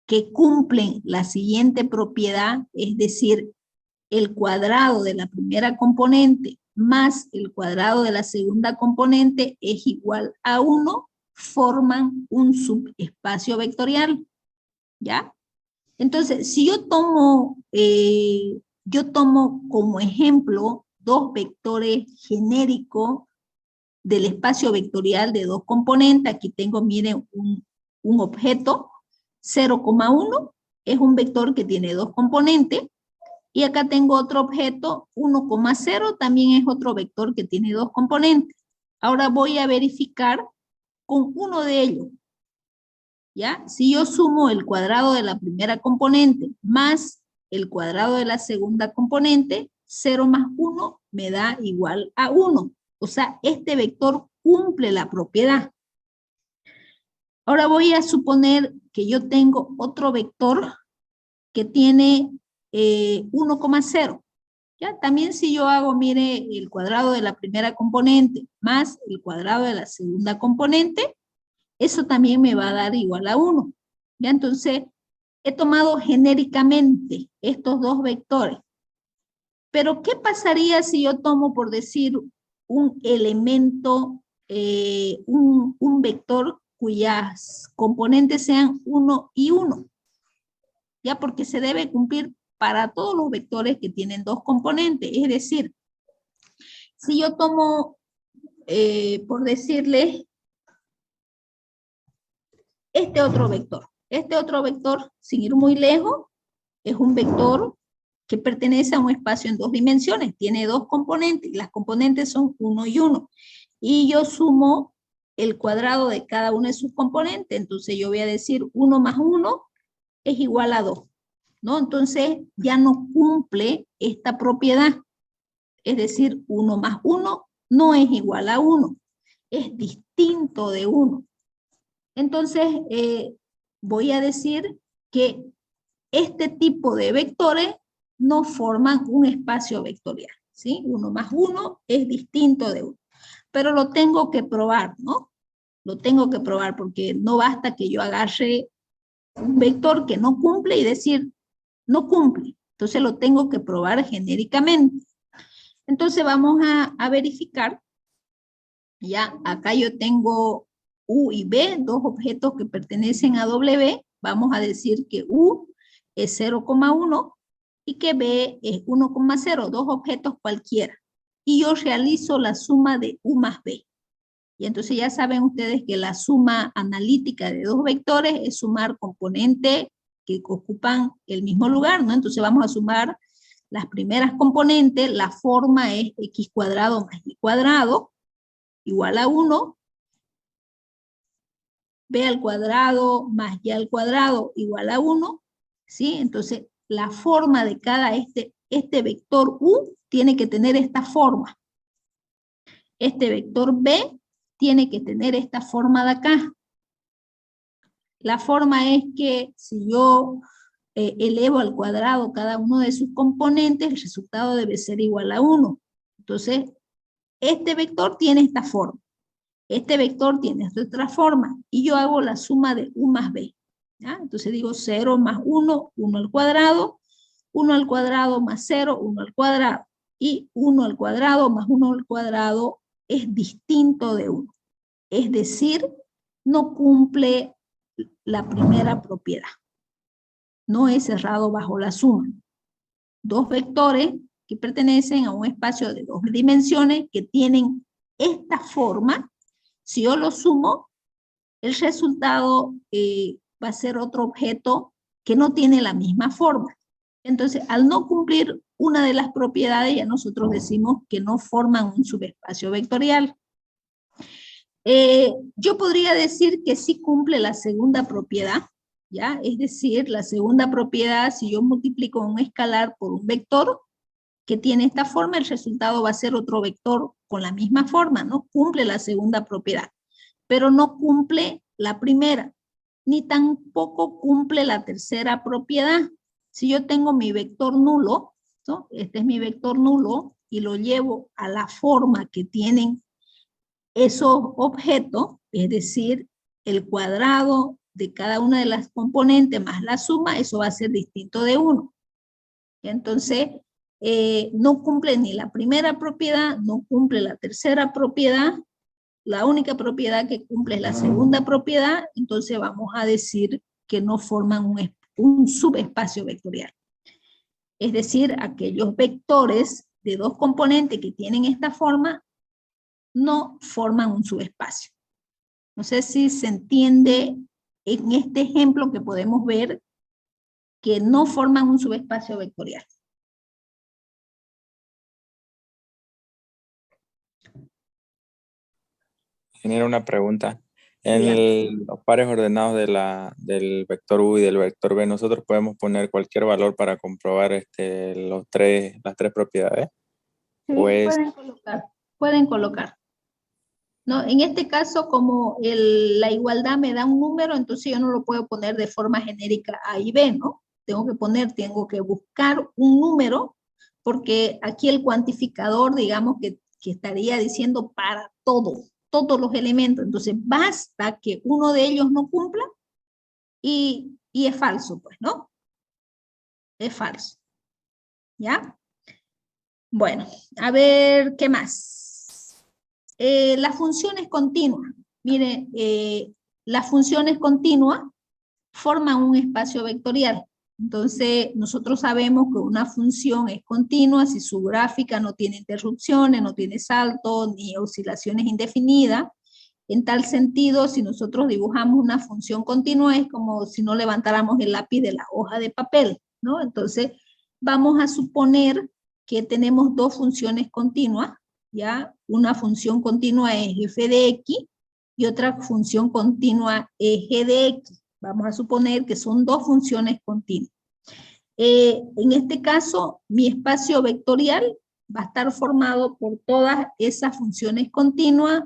que cumplen la siguiente propiedad, es decir, el cuadrado de la primera componente más el cuadrado de la segunda componente es igual a 1, forman un subespacio vectorial, ¿ya? Entonces, si yo tomo como ejemplo dos vectores genéricos del espacio vectorial de dos componentes, aquí tengo, miren, un objeto, 0,1 es un vector que tiene dos componentes, y acá tengo otro objeto, 1,0, también es otro vector que tiene dos componentes. Ahora voy a verificar con uno de ellos, ¿ya? Si yo sumo el cuadrado de la primera componente más el cuadrado de la segunda componente, 0 más 1 me da igual a 1. O sea, este vector cumple la propiedad. Ahora voy a suponer que yo tengo otro vector que tiene 1,0. ¿Ya? También si yo hago, mire, el cuadrado de la primera componente más el cuadrado de la segunda componente, eso también me va a dar igual a 1. ¿Ya? Entonces, he tomado genéricamente estos dos vectores. Pero, ¿qué pasaría si yo tomo, por decir, un elemento, un vector cuyas componentes sean 1 y 1? ¿Ya? Porque se debe cumplir para todos los vectores que tienen dos componentes. Es decir, si yo tomo, por decirle, este otro vector, sin ir muy lejos, es un vector que pertenece a un espacio en dos dimensiones, tiene dos componentes, y las componentes son 1 y 1. Y yo sumo el cuadrado de cada uno de sus componentes, entonces yo voy a decir 1 más 1 es igual a 2. ¿No? Entonces ya no cumple esta propiedad. Es decir, 1 más 1 no es igual a 1. Es distinto de 1. Entonces voy a decir que este tipo de vectores no forman un espacio vectorial. ¿Sí? 1 más 1 es distinto de 1. Pero lo tengo que probar, ¿no? Lo tengo que probar porque no basta que yo agarre un vector que no cumple y decir, no cumple. Entonces lo tengo que probar genéricamente. Entonces vamos a verificar. Ya, acá yo tengo U y B, dos objetos que pertenecen a W. Vamos a decir que U es 0,1 y que B es 1,0, dos objetos cualquiera. Y yo realizo la suma de U más B. Y entonces ya saben ustedes que la suma analítica de dos vectores es sumar componentes que ocupan el mismo lugar, ¿no? Entonces vamos a sumar las primeras componentes, la forma es x cuadrado más y cuadrado, igual a 1, b al cuadrado más y al cuadrado, igual a 1, ¿sí? Entonces la forma de cada este vector u tiene que tener esta forma. Este vector b tiene que tener esta forma de acá. La forma es que si yo elevo al cuadrado cada uno de sus componentes, el resultado debe ser igual a 1. Entonces, este vector tiene esta forma. Este vector tiene esta otra forma. Y yo hago la suma de u más b. ¿Ya? Entonces digo 0 más 1, 1 al cuadrado más 0, 1 al cuadrado. Y 1 al cuadrado más 1 al cuadrado es distinto de 1. Es decir, no cumple la primera propiedad. No es cerrado bajo la suma. Dos vectores que pertenecen a un espacio de dos dimensiones que tienen esta forma, si yo lo sumo, el resultado va a ser otro objeto que no tiene la misma forma. Entonces, al no cumplir una de las propiedades, ya nosotros decimos que no forman un subespacio vectorial. Yo podría decir que sí cumple la segunda propiedad, ¿ya? Es decir, la segunda propiedad, si yo multiplico un escalar por un vector que tiene esta forma, el resultado va a ser otro vector con la misma forma, ¿no? Cumple la segunda propiedad, pero no cumple la primera, ni tampoco cumple la tercera propiedad. Si yo tengo mi vector nulo, ¿no? Este es mi vector nulo, y lo llevo a la forma que tienen esos objetos, es decir, el cuadrado de cada una de las componentes más la suma, eso va a ser distinto de 1. Entonces, no cumple ni la primera propiedad, no cumple la tercera propiedad, la única propiedad que cumple es la segunda propiedad, entonces vamos a decir que no forman un subespacio vectorial. Es decir, aquellos vectores de dos componentes que tienen esta forma no forman un subespacio. No sé si se entiende en este ejemplo que podemos ver que no forman un subespacio vectorial.
Genera una pregunta. En los pares ordenados del vector U y del vector B, nosotros podemos poner cualquier valor para comprobar las tres propiedades.
Sí,
Pues,
pueden colocar. No, en este caso, como la igualdad me da un número, entonces yo no lo puedo poner de forma genérica A y B, ¿no? Tengo que buscar un número, porque aquí el cuantificador, digamos que estaría diciendo para todos los elementos. Entonces basta que uno de ellos no cumpla y es falso, pues, ¿no? Es falso. ¿Ya? Bueno, a ver, ¿qué más? Las funciones continuas. Mire, las funciones continuas forman un espacio vectorial. Entonces, nosotros sabemos que una función es continua si su gráfica no tiene interrupciones, no tiene saltos, ni oscilaciones indefinidas. En tal sentido, si nosotros dibujamos una función continua, es como si no levantáramos el lápiz de la hoja de papel, ¿no? Entonces, vamos a suponer que tenemos dos funciones continuas, ¿ya? Una función continua es f de x y otra función continua es g de x. Vamos a suponer que son dos funciones continuas. En este caso, mi espacio vectorial va a estar formado por todas esas funciones continuas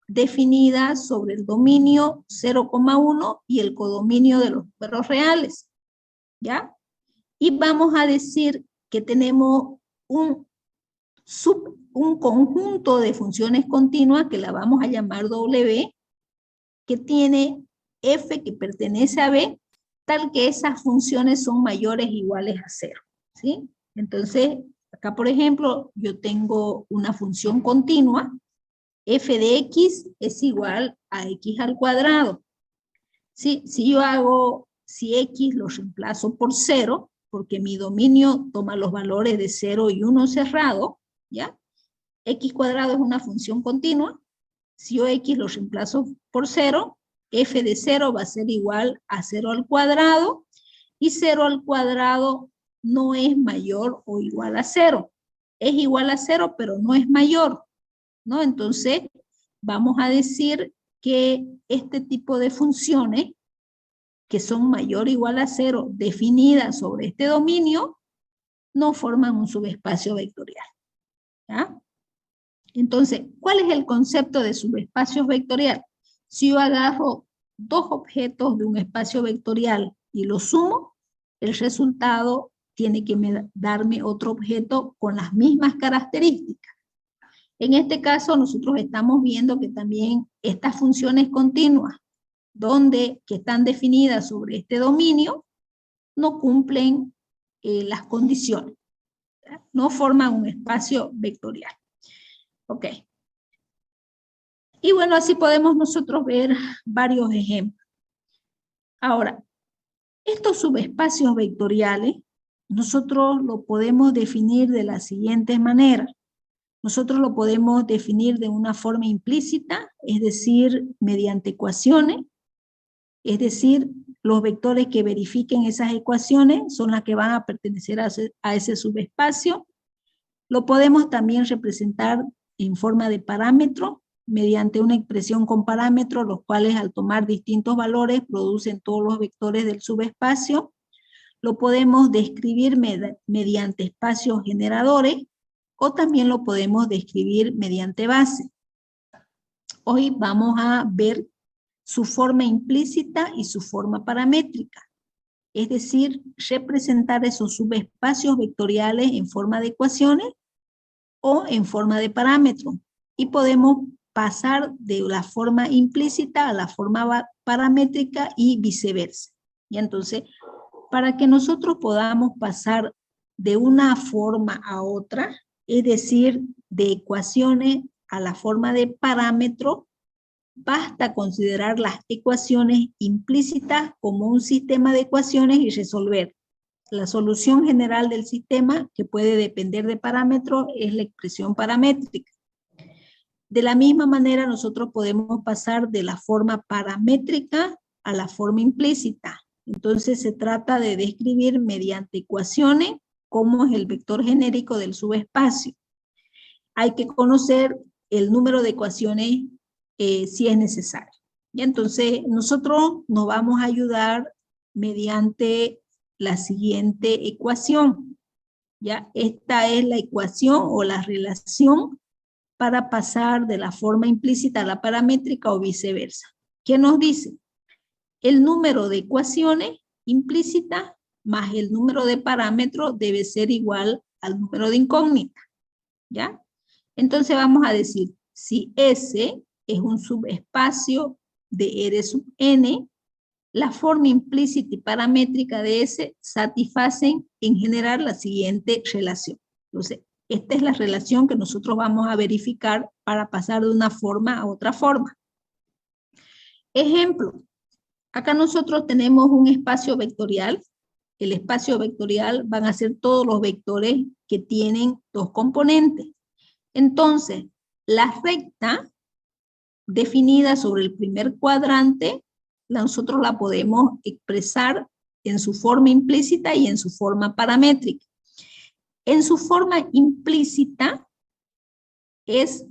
definidas sobre el dominio 0,1 y el codominio de los números reales, ¿ya? Y vamos a decir que tenemos un conjunto de funciones continuas que la vamos a llamar W, que tiene f que pertenece a b, tal que esas funciones son mayores o iguales a 0, ¿sí? Entonces, acá por ejemplo, yo tengo una función continua, f de x es igual a x al cuadrado. ¿Sí? Si x lo reemplazo por 0, porque mi dominio toma los valores de 0 y 1 cerrado, ¿ya? X cuadrado es una función continua. Si yo x lo reemplazo por 0, f de 0 va a ser igual a 0 al cuadrado, y 0 al cuadrado no es mayor o igual a 0. Es igual a 0, pero no es mayor, ¿no? Entonces, vamos a decir que este tipo de funciones, que son mayor o igual a 0, definidas sobre este dominio, no forman un subespacio vectorial, ¿ya? Entonces, ¿cuál es el concepto de subespacio vectorial? Si yo agarro dos objetos de un espacio vectorial y los sumo, el resultado tiene que darme otro objeto con las mismas características. En este caso, nosotros estamos viendo que también estas funciones continuas, que están definidas sobre este dominio, no cumplen las condiciones, ¿verdad? No forman un espacio vectorial. Ok. Y bueno, así podemos nosotros ver varios ejemplos. Ahora, estos subespacios vectoriales, nosotros lo podemos definir de la siguiente manera. Nosotros lo podemos definir de una forma implícita, es decir, mediante ecuaciones, es decir, los vectores que verifiquen esas ecuaciones son las que van a pertenecer a ese subespacio. Lo podemos también representar en forma de parámetro, mediante una expresión con parámetros, los cuales al tomar distintos valores producen todos los vectores del subespacio. Lo podemos describir mediante espacios generadores, o también lo podemos describir mediante base. Hoy vamos a ver su forma implícita y su forma paramétrica, es decir, representar esos subespacios vectoriales en forma de ecuaciones o en forma de parámetros. Y podemos pasar de la forma implícita a la forma paramétrica y viceversa. Y entonces, para que nosotros podamos pasar de una forma a otra, es decir, de ecuaciones a la forma de parámetro, basta considerar las ecuaciones implícitas como un sistema de ecuaciones y resolver. La solución general del sistema, que puede depender de parámetros, es la expresión paramétrica. De la misma manera, nosotros podemos pasar de la forma paramétrica a la forma implícita. Entonces, se trata de describir mediante ecuaciones cómo es el vector genérico del subespacio. Hay que conocer el número de ecuaciones si es necesario. Y entonces, nosotros nos vamos a ayudar mediante la siguiente ecuación. ¿Ya? Esta es la ecuación o la relación para pasar de la forma implícita a la paramétrica o viceversa. ¿Qué nos dice? El número de ecuaciones implícitas más el número de parámetros debe ser igual al número de incógnitas. ¿Ya? Entonces vamos a decir, si S es un subespacio de R sub n, la forma implícita y paramétrica de S satisfacen en general la siguiente relación. Entonces, esta es la relación que nosotros vamos a verificar para pasar de una forma a otra forma. Ejemplo, acá nosotros tenemos un espacio vectorial. El espacio vectorial van a ser todos los vectores que tienen dos componentes. Entonces, la recta definida sobre el primer cuadrante, nosotros la podemos expresar en su forma implícita y en su forma paramétrica. En su forma implícita es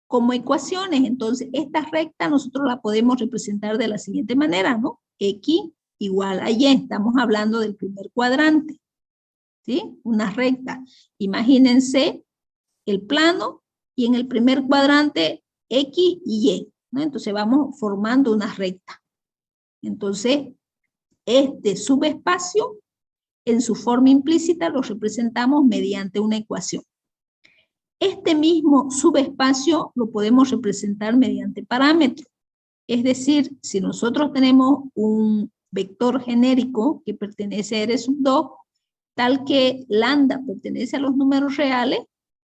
como ecuaciones. Entonces, esta recta nosotros la podemos representar de la siguiente manera, ¿no? X igual a Y. Estamos hablando del primer cuadrante, ¿sí? Una recta. Imagínense el plano y en el primer cuadrante X y Y, ¿no? Entonces, vamos formando una recta. Entonces, este subespacio en su forma implícita lo representamos mediante una ecuación. Este mismo subespacio lo podemos representar mediante parámetros. Es decir, si nosotros tenemos un vector genérico que pertenece a R sub 2, tal que lambda pertenece a los números reales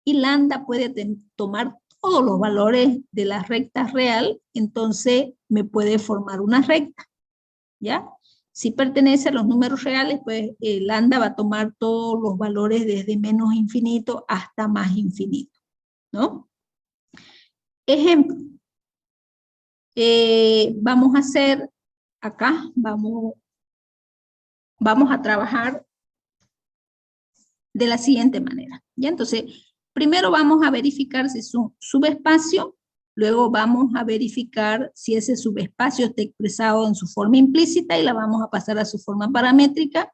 y lambda puede tomar todos los valores de la recta real, entonces me puede formar una recta, ¿ya? Si pertenece a los números reales, pues lambda va a tomar todos los valores desde menos infinito hasta más infinito, ¿no? Ejemplo, vamos a hacer acá, vamos a trabajar de la siguiente manera, ¿ya? Entonces, primero vamos a verificar si es un subespacio, luego vamos a verificar si ese subespacio está expresado en su forma implícita y la vamos a pasar a su forma paramétrica,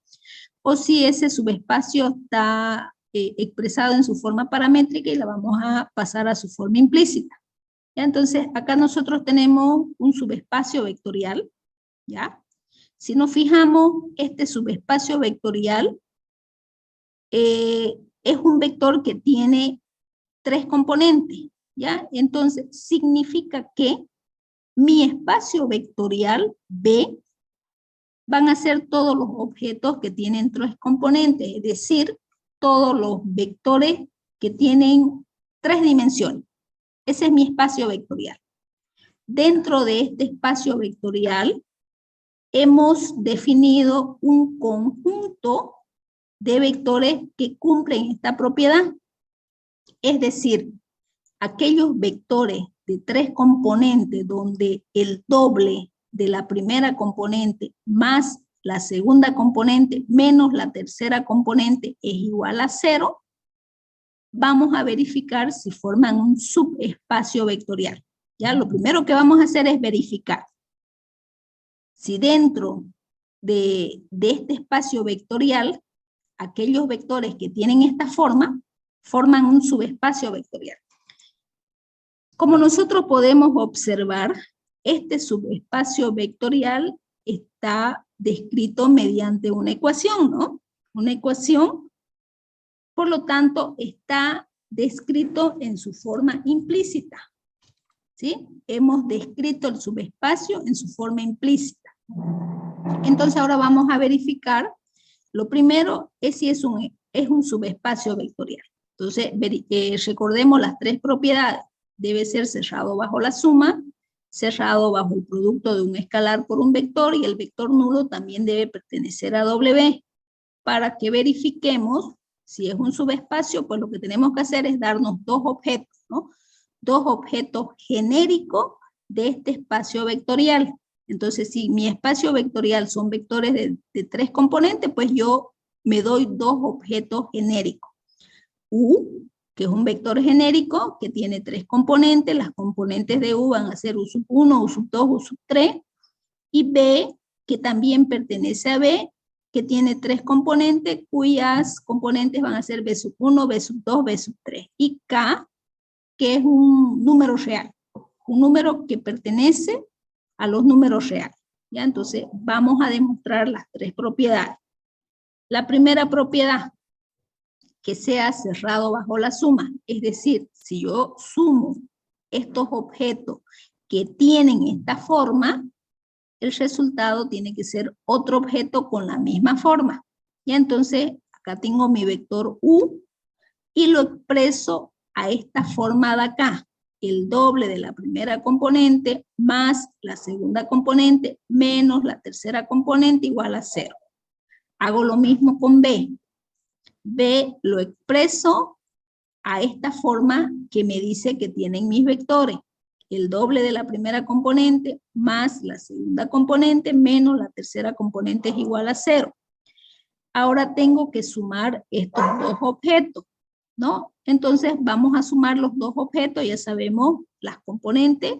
o si ese subespacio está expresado en su forma paramétrica y la vamos a pasar a su forma implícita. ¿Ya? Entonces, acá nosotros tenemos un subespacio vectorial, ¿ya? Si nos fijamos, este subespacio vectorial es un vector que tiene 3 componentes, ¿ya? Entonces, significa que mi espacio vectorial B van a ser todos los objetos que tienen 3 componentes, es decir, todos los vectores que tienen 3 dimensiones. Ese es mi espacio vectorial. Dentro de este espacio vectorial hemos definido un conjunto de vectores que cumplen esta propiedad. Es decir, aquellos vectores de 3 componentes donde el doble de la primera componente más la segunda componente menos la tercera componente es igual a 0, vamos a verificar si forman un subespacio vectorial. ¿Ya? Lo primero que vamos a hacer es verificar si dentro de este espacio vectorial, aquellos vectores que tienen esta forma, forman un subespacio vectorial. Como nosotros podemos observar, este subespacio vectorial está descrito mediante una ecuación, ¿no? Una ecuación, por lo tanto, está descrito en su forma implícita. ¿sí? Hemos descrito el subespacio en su forma implícita. Entonces ahora vamos a verificar. Lo primero es si es un subespacio vectorial. Entonces, recordemos las tres propiedades. Debe ser cerrado bajo la suma, cerrado bajo el producto de un escalar por un vector, y el vector nulo también debe pertenecer a W. Para que verifiquemos si es un subespacio, pues lo que tenemos que hacer es darnos dos objetos, ¿no? Dos objetos genéricos de este espacio vectorial. Entonces, si mi espacio vectorial son vectores de tres componentes, pues yo me doy dos objetos genéricos. U, que es un vector genérico que tiene tres componentes. Las componentes de U van a ser U sub 1, U sub 2, U sub 3. Y B, que también pertenece a B, que tiene tres componentes, cuyas componentes van a ser B sub 1, B sub 2, B sub 3. Y K, que es un número real, un número que pertenece a los números reales. ¿Ya? Entonces, vamos a demostrar las tres propiedades. La primera propiedad, que sea cerrado bajo la suma. Es decir, si yo sumo estos objetos que tienen esta forma, el resultado tiene que ser otro objeto con la misma forma. Y entonces, acá tengo mi vector U y lo expreso a esta forma de acá. El doble de la primera componente más la segunda componente menos la tercera componente igual a 0. Hago lo mismo con B. B lo expreso a esta forma que me dice que tienen mis vectores. El doble de la primera componente más la segunda componente menos la tercera componente es igual a 0. Ahora tengo que sumar estos dos objetos, ¿no? Entonces vamos a sumar los dos objetos, ya sabemos las componentes,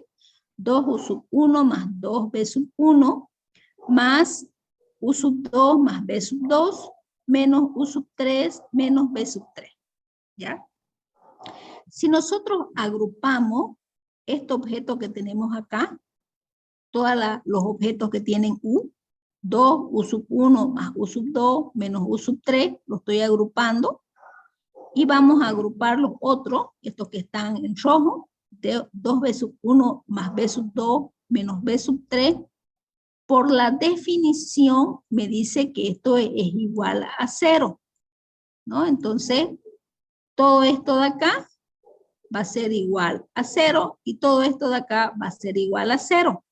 2U sub 1 más 2B sub 1 más U sub 2 más B sub 2 menos U sub 3 menos B sub 3, ¿ya? Si nosotros agrupamos este objeto que tenemos acá, todos los objetos que tienen U, 2, U sub 1 más U sub 2 menos U sub 3, lo estoy agrupando, y vamos a agrupar los otros, estos que están en rojo, de 2B sub 1 más B sub 2 menos B sub 3, por la definición me dice que esto es igual a 0, ¿no? Entonces, todo esto de acá va a ser igual a 0 y todo esto de acá va a ser igual a 0,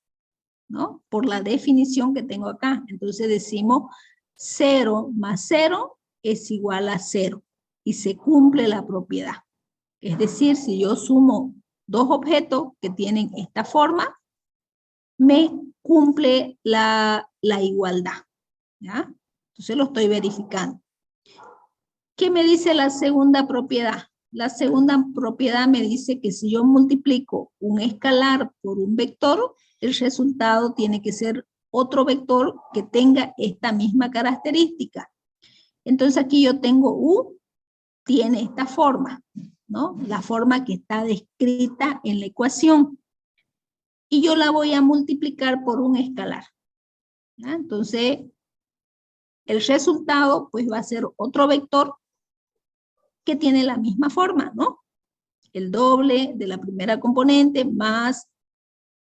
¿no? Por la definición que tengo acá. Entonces decimos 0 más 0 es igual a 0 y se cumple la propiedad. Es decir, si yo sumo dos objetos que tienen esta forma, me cumple la igualdad, ¿ya? Entonces lo estoy verificando. ¿Qué me dice la segunda propiedad? La segunda propiedad me dice que si yo multiplico un escalar por un vector, el resultado tiene que ser otro vector que tenga esta misma característica. Entonces aquí yo tengo U, tiene esta forma, ¿no? La forma que está descrita en la ecuación. Y yo la voy a multiplicar por un escalar, ¿ya? Entonces, el resultado pues va a ser otro vector que tiene la misma forma, ¿no? El doble de la primera componente más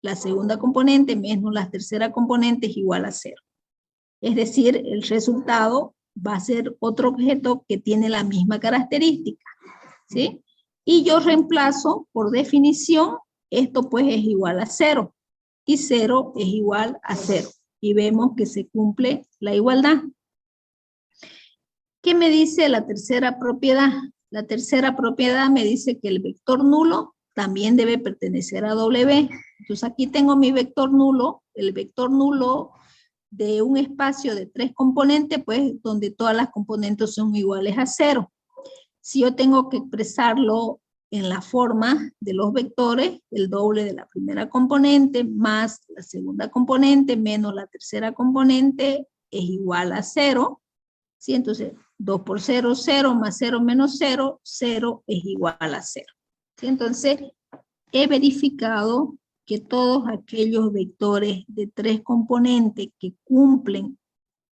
la segunda componente menos la tercera componente es igual a 0. Es decir, el resultado va a ser otro objeto que tiene la misma característica, ¿sí? Y yo reemplazo, por definición, esto pues es igual a 0. Y 0 es igual a 0. Y vemos que se cumple la igualdad. ¿Qué me dice la tercera propiedad? La tercera propiedad me dice que el vector nulo también debe pertenecer a W. Entonces aquí tengo mi vector nulo, el vector nulo de un espacio de tres componentes, pues donde todas las componentes son iguales a 0. Si yo tengo que expresarlo en la forma de los vectores, el doble de la primera componente más la segunda componente menos la tercera componente es igual a 0. ¿Sí? Entonces, 2 por 0, 0, más 0 menos 0, 0 es igual a 0. ¿Sí? Entonces, he verificado que todos aquellos vectores de tres componentes que cumplen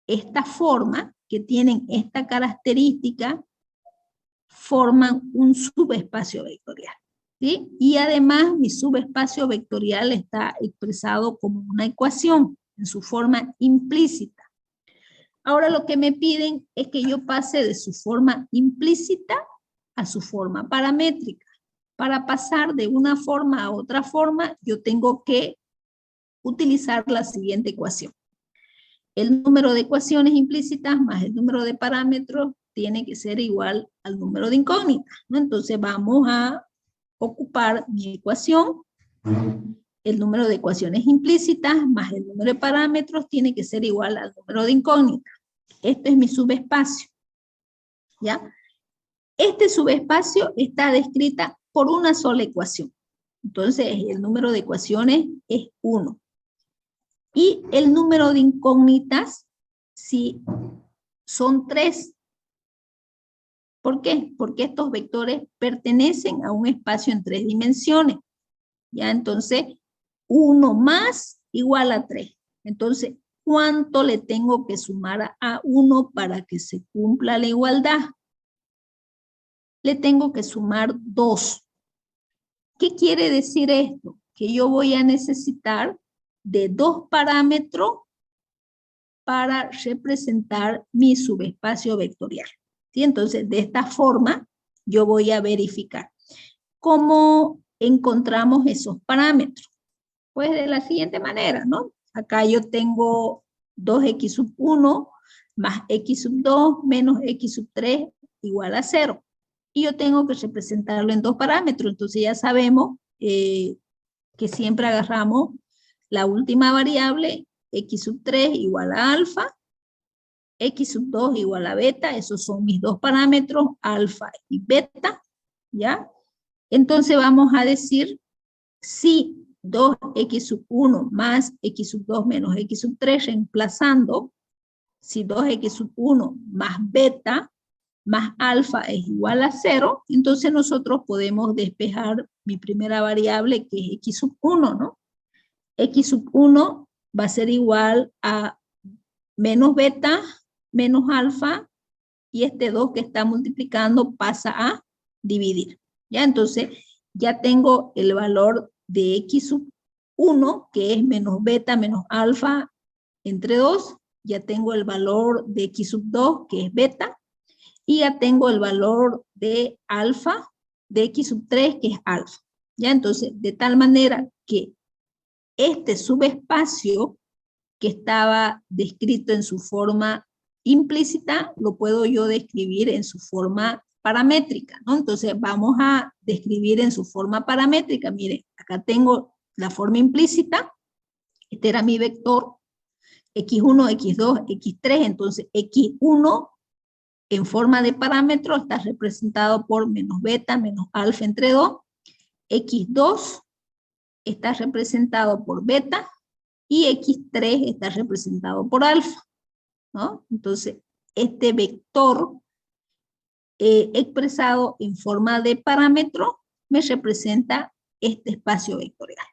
esta forma, que tienen esta característica, forman un subespacio vectorial. ¿sí? Y además mi subespacio vectorial está expresado como una ecuación en su forma implícita. Ahora lo que me piden es que yo pase de su forma implícita a su forma paramétrica. Para pasar de una forma a otra forma, yo tengo que utilizar la siguiente ecuación. El número de ecuaciones implícitas más el número de parámetros tiene que ser igual al número de incógnitas, ¿no? Entonces vamos a ocupar mi ecuación. El número de ecuaciones implícitas más el número de parámetros tiene que ser igual al número de incógnitas. Este es mi subespacio, ¿ya? Este subespacio está descrita por una sola ecuación. Entonces, el número de ecuaciones es 1. Y el número de incógnitas, si son 3. ¿Por qué? Porque estos vectores pertenecen a un espacio en 3 dimensiones. ¿Ya? Entonces, 1 más igual a 3. Entonces, ¿cuánto le tengo que sumar a 1 para que se cumpla la igualdad? Le tengo que sumar 2. ¿Qué quiere decir esto? Que yo voy a necesitar de 2 parámetros para representar mi subespacio vectorial. ¿Sí? Entonces, de esta forma, yo voy a verificar. ¿Cómo encontramos esos parámetros? Pues de la siguiente manera, ¿no? Acá yo tengo 2x sub 1 más x sub 2 menos x sub 3 igual a 0. Y yo tengo que representarlo en 2 parámetros. Entonces ya sabemos que siempre agarramos la última variable, x sub 3 igual a alfa, x sub 2 igual a beta. Esos son mis 2 parámetros, alfa y beta, ¿ya? Entonces vamos a decir si 2x sub 1 más x sub 2 menos x sub 3 reemplazando, si 2x sub 1 más beta más alfa es igual a 0, entonces nosotros podemos despejar mi primera variable que es x sub 1, ¿no? X sub 1 va a ser igual a menos beta menos alfa y este 2 que está multiplicando pasa a dividir. ¿Ya? Entonces ya tengo el valor de x sub 1 que es menos beta menos alfa entre 2. Ya tengo el valor de x sub 2 que es beta. Y ya tengo el valor de alfa de x sub 3 que es alfa. ¿Ya? Entonces, de tal manera que este subespacio que estaba descrito en su forma implícita, lo puedo yo describir en su forma paramétrica, ¿no? Entonces, vamos a describir en su forma paramétrica. Miren, acá tengo la forma implícita. Este era mi vector. x1, x2, x3. Entonces, x1 en forma de parámetro está representado por menos beta menos alfa entre 2. x2 está representado por beta y x3 está representado por alfa, ¿no? Entonces, este vector expresado en forma de parámetro me representa este espacio vectorial.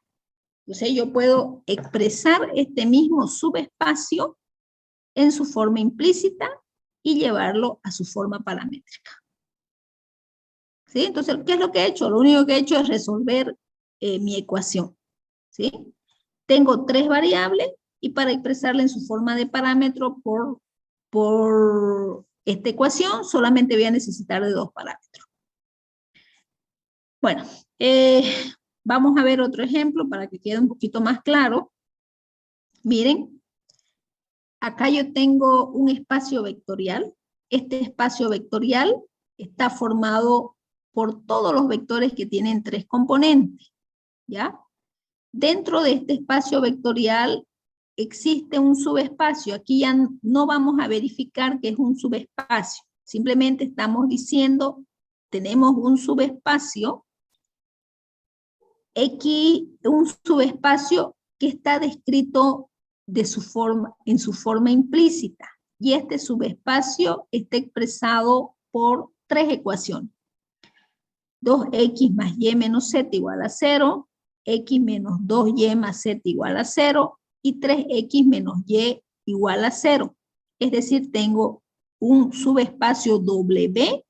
Entonces, yo puedo expresar este mismo subespacio en su forma implícita y llevarlo a su forma paramétrica. ¿Sí? Entonces, ¿qué es lo que he hecho? Lo único que he hecho es resolver mi ecuación. ¿Sí? Tengo 3 variables y para expresarla en su forma de parámetro por esta ecuación solamente voy a necesitar de 2 parámetros. Bueno, vamos a ver otro ejemplo para que quede un poquito más claro. Miren, acá yo tengo un espacio vectorial. Este espacio vectorial está formado por todos los vectores que tienen 3 componentes, ¿ya? Dentro de este espacio vectorial existe un subespacio. Aquí ya no vamos a verificar que es un subespacio. Simplemente estamos diciendo, tenemos un subespacio X, un subespacio que está descrito en su forma implícita. Y este subespacio está expresado por 3 ecuaciones. 2x más y menos z igual a 0, x menos 2y más z igual a 0 y 3x menos y igual a 0. Es decir, tengo un subespacio W,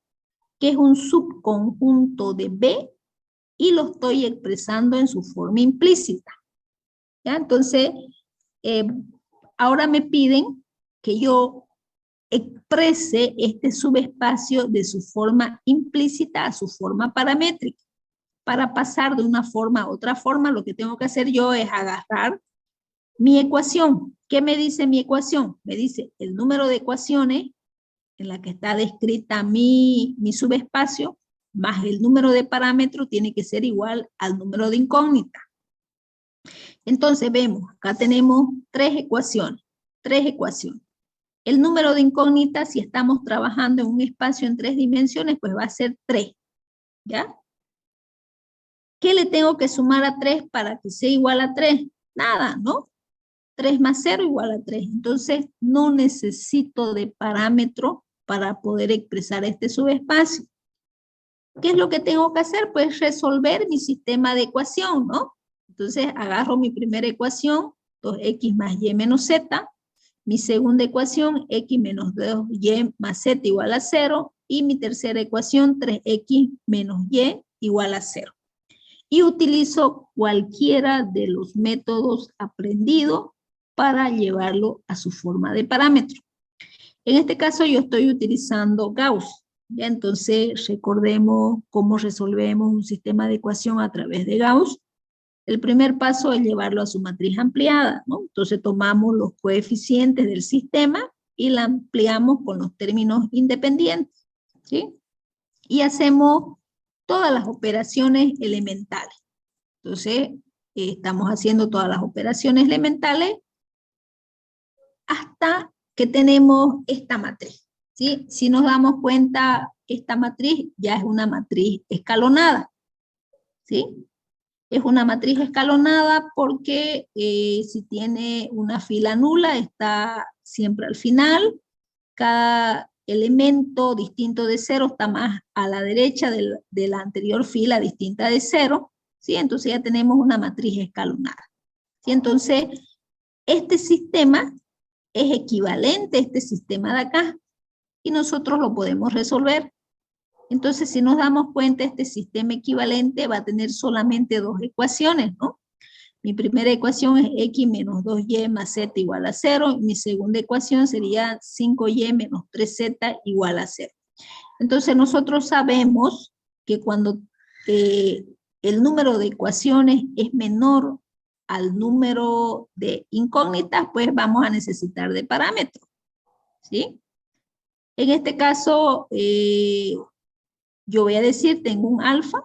que es un subconjunto de B, y lo estoy expresando en su forma implícita. ¿Ya? Entonces, ahora me piden que yo exprese este subespacio de su forma implícita a su forma paramétrica. Para pasar de una forma a otra forma, lo que tengo que hacer yo es agarrar mi ecuación. ¿Qué me dice mi ecuación? Me dice el número de ecuaciones en la que está descrita mi subespacio más el número de parámetros tiene que ser igual al número de incógnita. Entonces vemos, acá tenemos tres ecuaciones. El número de incógnitas, si estamos trabajando en un espacio en 3 dimensiones, pues va a ser 3, ¿ya? ¿Qué le tengo que sumar a 3 para que sea igual a 3? Nada, ¿no? 3 más 0 igual a 3. Entonces, no necesito de parámetro para poder expresar este subespacio. ¿Qué es lo que tengo que hacer? Pues resolver mi sistema de ecuación, ¿no? Entonces, agarro mi primera ecuación, 2x más y menos z. Mi segunda ecuación, x menos 2y más z igual a 0. Y mi tercera ecuación, 3x menos y igual a 0. Y utilizo cualquiera de los métodos aprendidos para llevarlo a su forma de parámetro. En este caso yo estoy utilizando Gauss. ¿Ya? Entonces recordemos cómo resolvemos un sistema de ecuación a través de Gauss. El primer paso es llevarlo a su matriz ampliada, ¿no? Entonces tomamos los coeficientes del sistema y la ampliamos con los términos independientes, ¿sí? Y hacemos todas las operaciones elementales. Entonces, estamos haciendo todas las operaciones elementales hasta que tenemos esta matriz, ¿sí? Si nos damos cuenta, esta matriz ya es una matriz escalonada, ¿sí? Es una matriz escalonada porque si tiene una fila nula, está siempre al final. Cada elemento distinto de 0 está más a la derecha de la anterior fila distinta de 0, ¿sí? Entonces ya tenemos una matriz escalonada, ¿sí? Entonces, este sistema es equivalente a este sistema de acá y nosotros lo podemos resolver. Entonces, si nos damos cuenta, este sistema equivalente va a tener solamente dos ecuaciones, ¿no? Mi primera ecuación es x menos 2y más z igual a 0. Mi segunda ecuación sería 5y menos 3z igual a 0. Entonces, nosotros sabemos que cuando el número de ecuaciones es menor al número de incógnitas, pues vamos a necesitar de parámetros, ¿sí? En este caso, yo voy a decir, tengo un alfa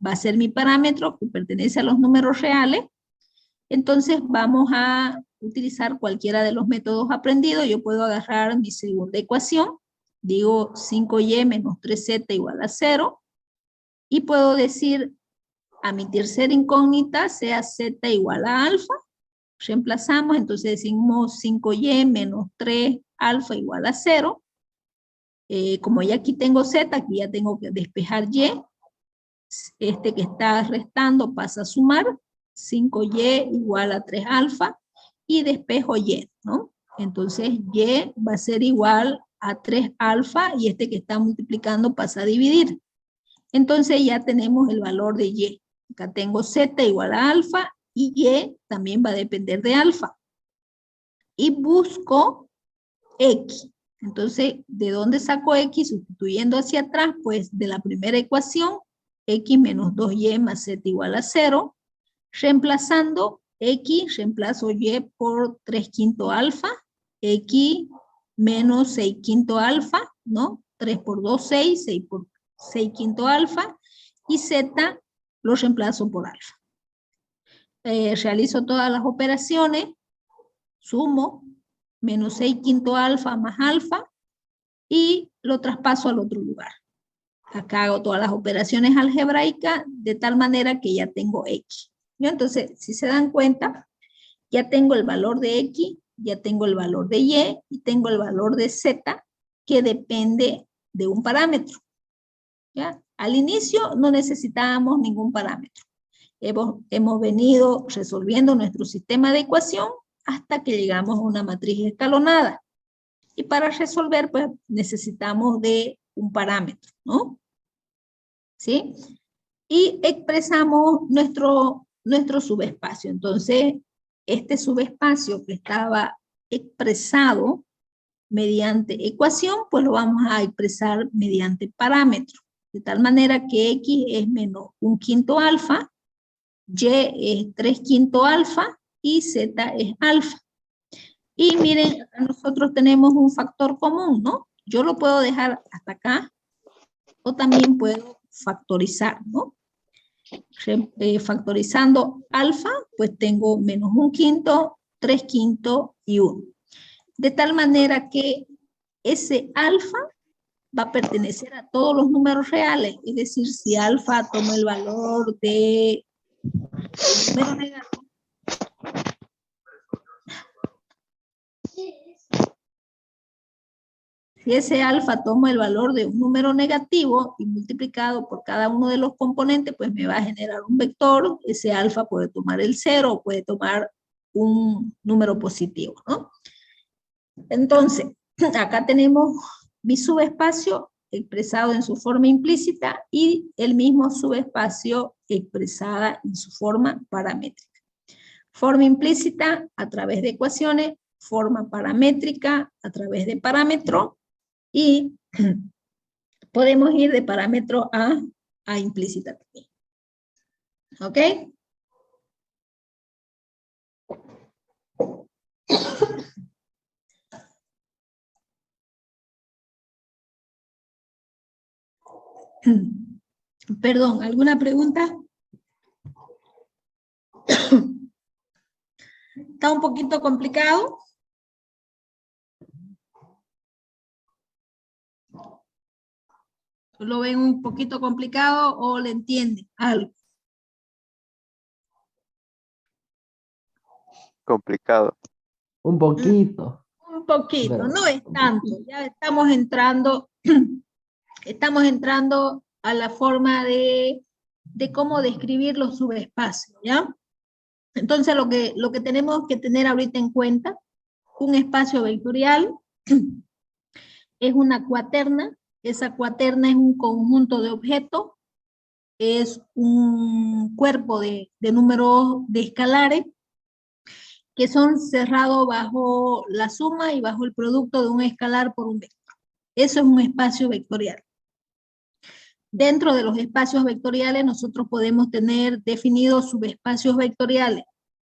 va a ser mi parámetro que pertenece a los números reales. Entonces vamos a utilizar cualquiera de los métodos aprendidos. Yo puedo agarrar mi segunda ecuación, digo 5y menos 3z igual a 0, y puedo decir a mi tercera incógnita sea z igual a alfa, reemplazamos, entonces decimos 5y menos 3 alfa igual a 0. Como ya aquí tengo z, aquí ya tengo que despejar y, este que está restando pasa a sumar, 5y igual a 3 alfa, y despejo y, ¿no? Entonces y va a ser igual a 3 alfa, y este que está multiplicando pasa a dividir. Entonces ya tenemos el valor de y. Acá tengo z igual a alfa, y y también va a depender de alfa. Y busco x. Entonces, ¿de dónde saco x? Sustituyendo hacia atrás, pues de la primera ecuación, x menos 2y más z igual a 0. Reemplazando x, reemplazo y por 3 quinto alfa, x menos 6 quinto alfa, ¿no? 3 por 2, 6, 6 por 6 quinto alfa, y z lo reemplazo por alfa. Realizo todas las operaciones, sumo, menos 6 quinto alfa más alfa, y lo traspaso al otro lugar. Acá hago todas las operaciones algebraicas de tal manera que ya tengo x. ¿No? Entonces, si se dan cuenta, ya tengo el valor de x, ya tengo el valor de y tengo el valor de z, que depende de un parámetro. ¿Ya? Al inicio no necesitábamos ningún parámetro. Hemos venido resolviendo nuestro sistema de ecuación hasta que llegamos a una matriz escalonada. Y para resolver, pues necesitamos de un parámetro, ¿no? ¿sí? Y expresamos nuestro subespacio. Entonces, este subespacio que estaba expresado mediante ecuación, pues lo vamos a expresar mediante parámetro. De tal manera que X es menos 1/5 alfa, Y es 3/5 alfa y Z es alfa. Y miren, nosotros tenemos un factor común, ¿no? Yo lo puedo dejar hasta acá o también puedo factorizar, ¿no? Factorizando alfa, pues tengo menos 1/5, 3/5 y 1. De tal manera que ese alfa va a pertenecer a todos los números reales. Es decir, si alfa toma el valor de número negativo, si ese alfa toma el valor de un número negativo y multiplicado por cada uno de los componentes, pues me va a generar un vector. Ese alfa puede tomar el 0 o puede tomar un número positivo, ¿no? Entonces, acá tenemos mi subespacio expresado en su forma implícita y el mismo subespacio expresada en su forma paramétrica. Forma implícita a través de ecuaciones, forma paramétrica a través de parámetro, y podemos ir de parámetro a implícita también. ¿Ok? Perdón, ¿alguna pregunta? ¿Está un poquito complicado? ¿Lo ven un poquito complicado o le entienden algo?
Complicado.
Un poquito.
Un poquito,
Pero,
no es tanto. Ya estamos entrando a la forma de cómo describir los subespacios, ¿ya? Entonces, lo que tenemos que tener ahorita en cuenta, un espacio vectorial es una cuaterna. Esa cuaterna es un conjunto de objetos, es un cuerpo de números de escalares que son cerrados bajo la suma y bajo el producto de un escalar por un vector. Eso es un espacio vectorial. Dentro de los espacios vectoriales nosotros podemos tener definidos subespacios vectoriales.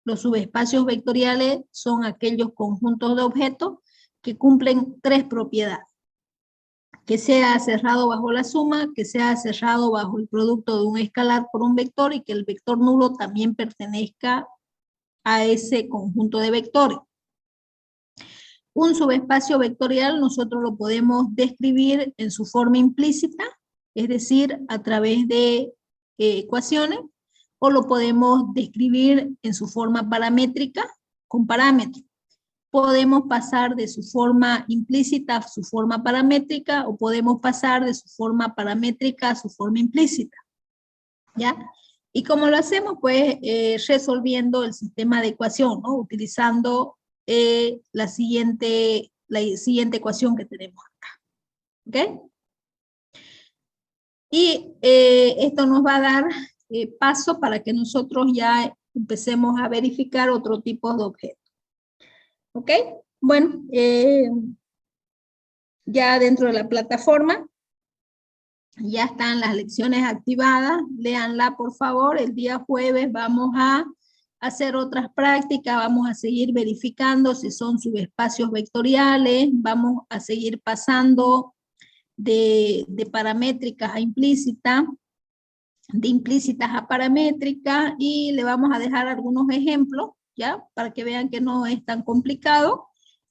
Los subespacios vectoriales son aquellos conjuntos de objetos que cumplen tres propiedades: que sea cerrado bajo la suma, que sea cerrado bajo el producto de un escalar por un vector y que el vector nulo también pertenezca a ese conjunto de vectores. Un subespacio vectorial nosotros lo podemos describir en su forma implícita, es decir, a través de ecuaciones, o lo podemos describir en su forma paramétrica con parámetros. Podemos pasar de su forma implícita a su forma paramétrica, o podemos pasar de su forma paramétrica a su forma implícita, ¿ya? ¿Y cómo lo hacemos? Pues resolviendo el sistema de ecuación, ¿no? Utilizando la siguiente ecuación que tenemos acá. ¿Ok? Y esto nos va a dar paso para que nosotros ya empecemos a verificar otro tipo de objetos. ¿Ok? Bueno, ya dentro de la plataforma ya están las lecciones activadas. Léanla, por favor. El día jueves vamos a hacer otras prácticas, vamos a seguir verificando si son subespacios vectoriales, vamos a seguir pasando de paramétricas a implícitas, de implícitas a paramétricas, y le vamos a dejar algunos ejemplos, ¿ya? Para que vean que no es tan complicado,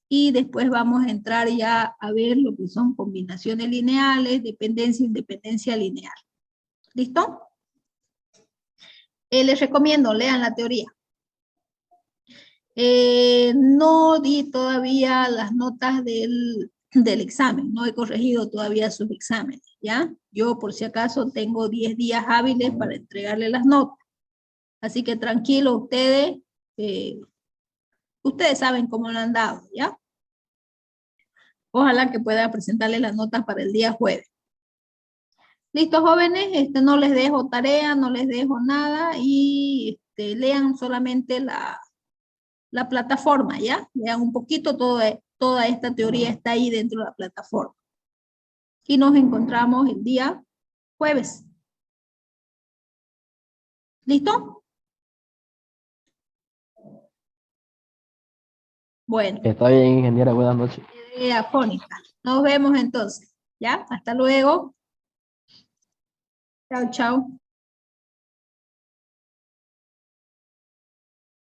y después vamos a entrar ya a ver lo que son combinaciones lineales, dependencia e independencia lineal. ¿Listo? Les recomiendo, lean la teoría. No di todavía las notas del examen, no he corregido todavía sus exámenes, ¿ya? Yo, por si acaso, tengo 10 días hábiles para entregarle las notas. Así que tranquilo, ustedes saben cómo lo han dado, ¿ya? Ojalá que pueda presentarle las notas para el día jueves. Listo, jóvenes, no les dejo tarea, no les dejo nada y lean solamente la plataforma, ¿ya? Lean un poquito, toda esta teoría está ahí dentro de la plataforma. Y nos encontramos el día jueves. ¿Listo? Bueno,
Está bien, ingeniera, buenas noches.
afónica. Nos vemos entonces, ¿ya? Hasta luego. Chao, chao.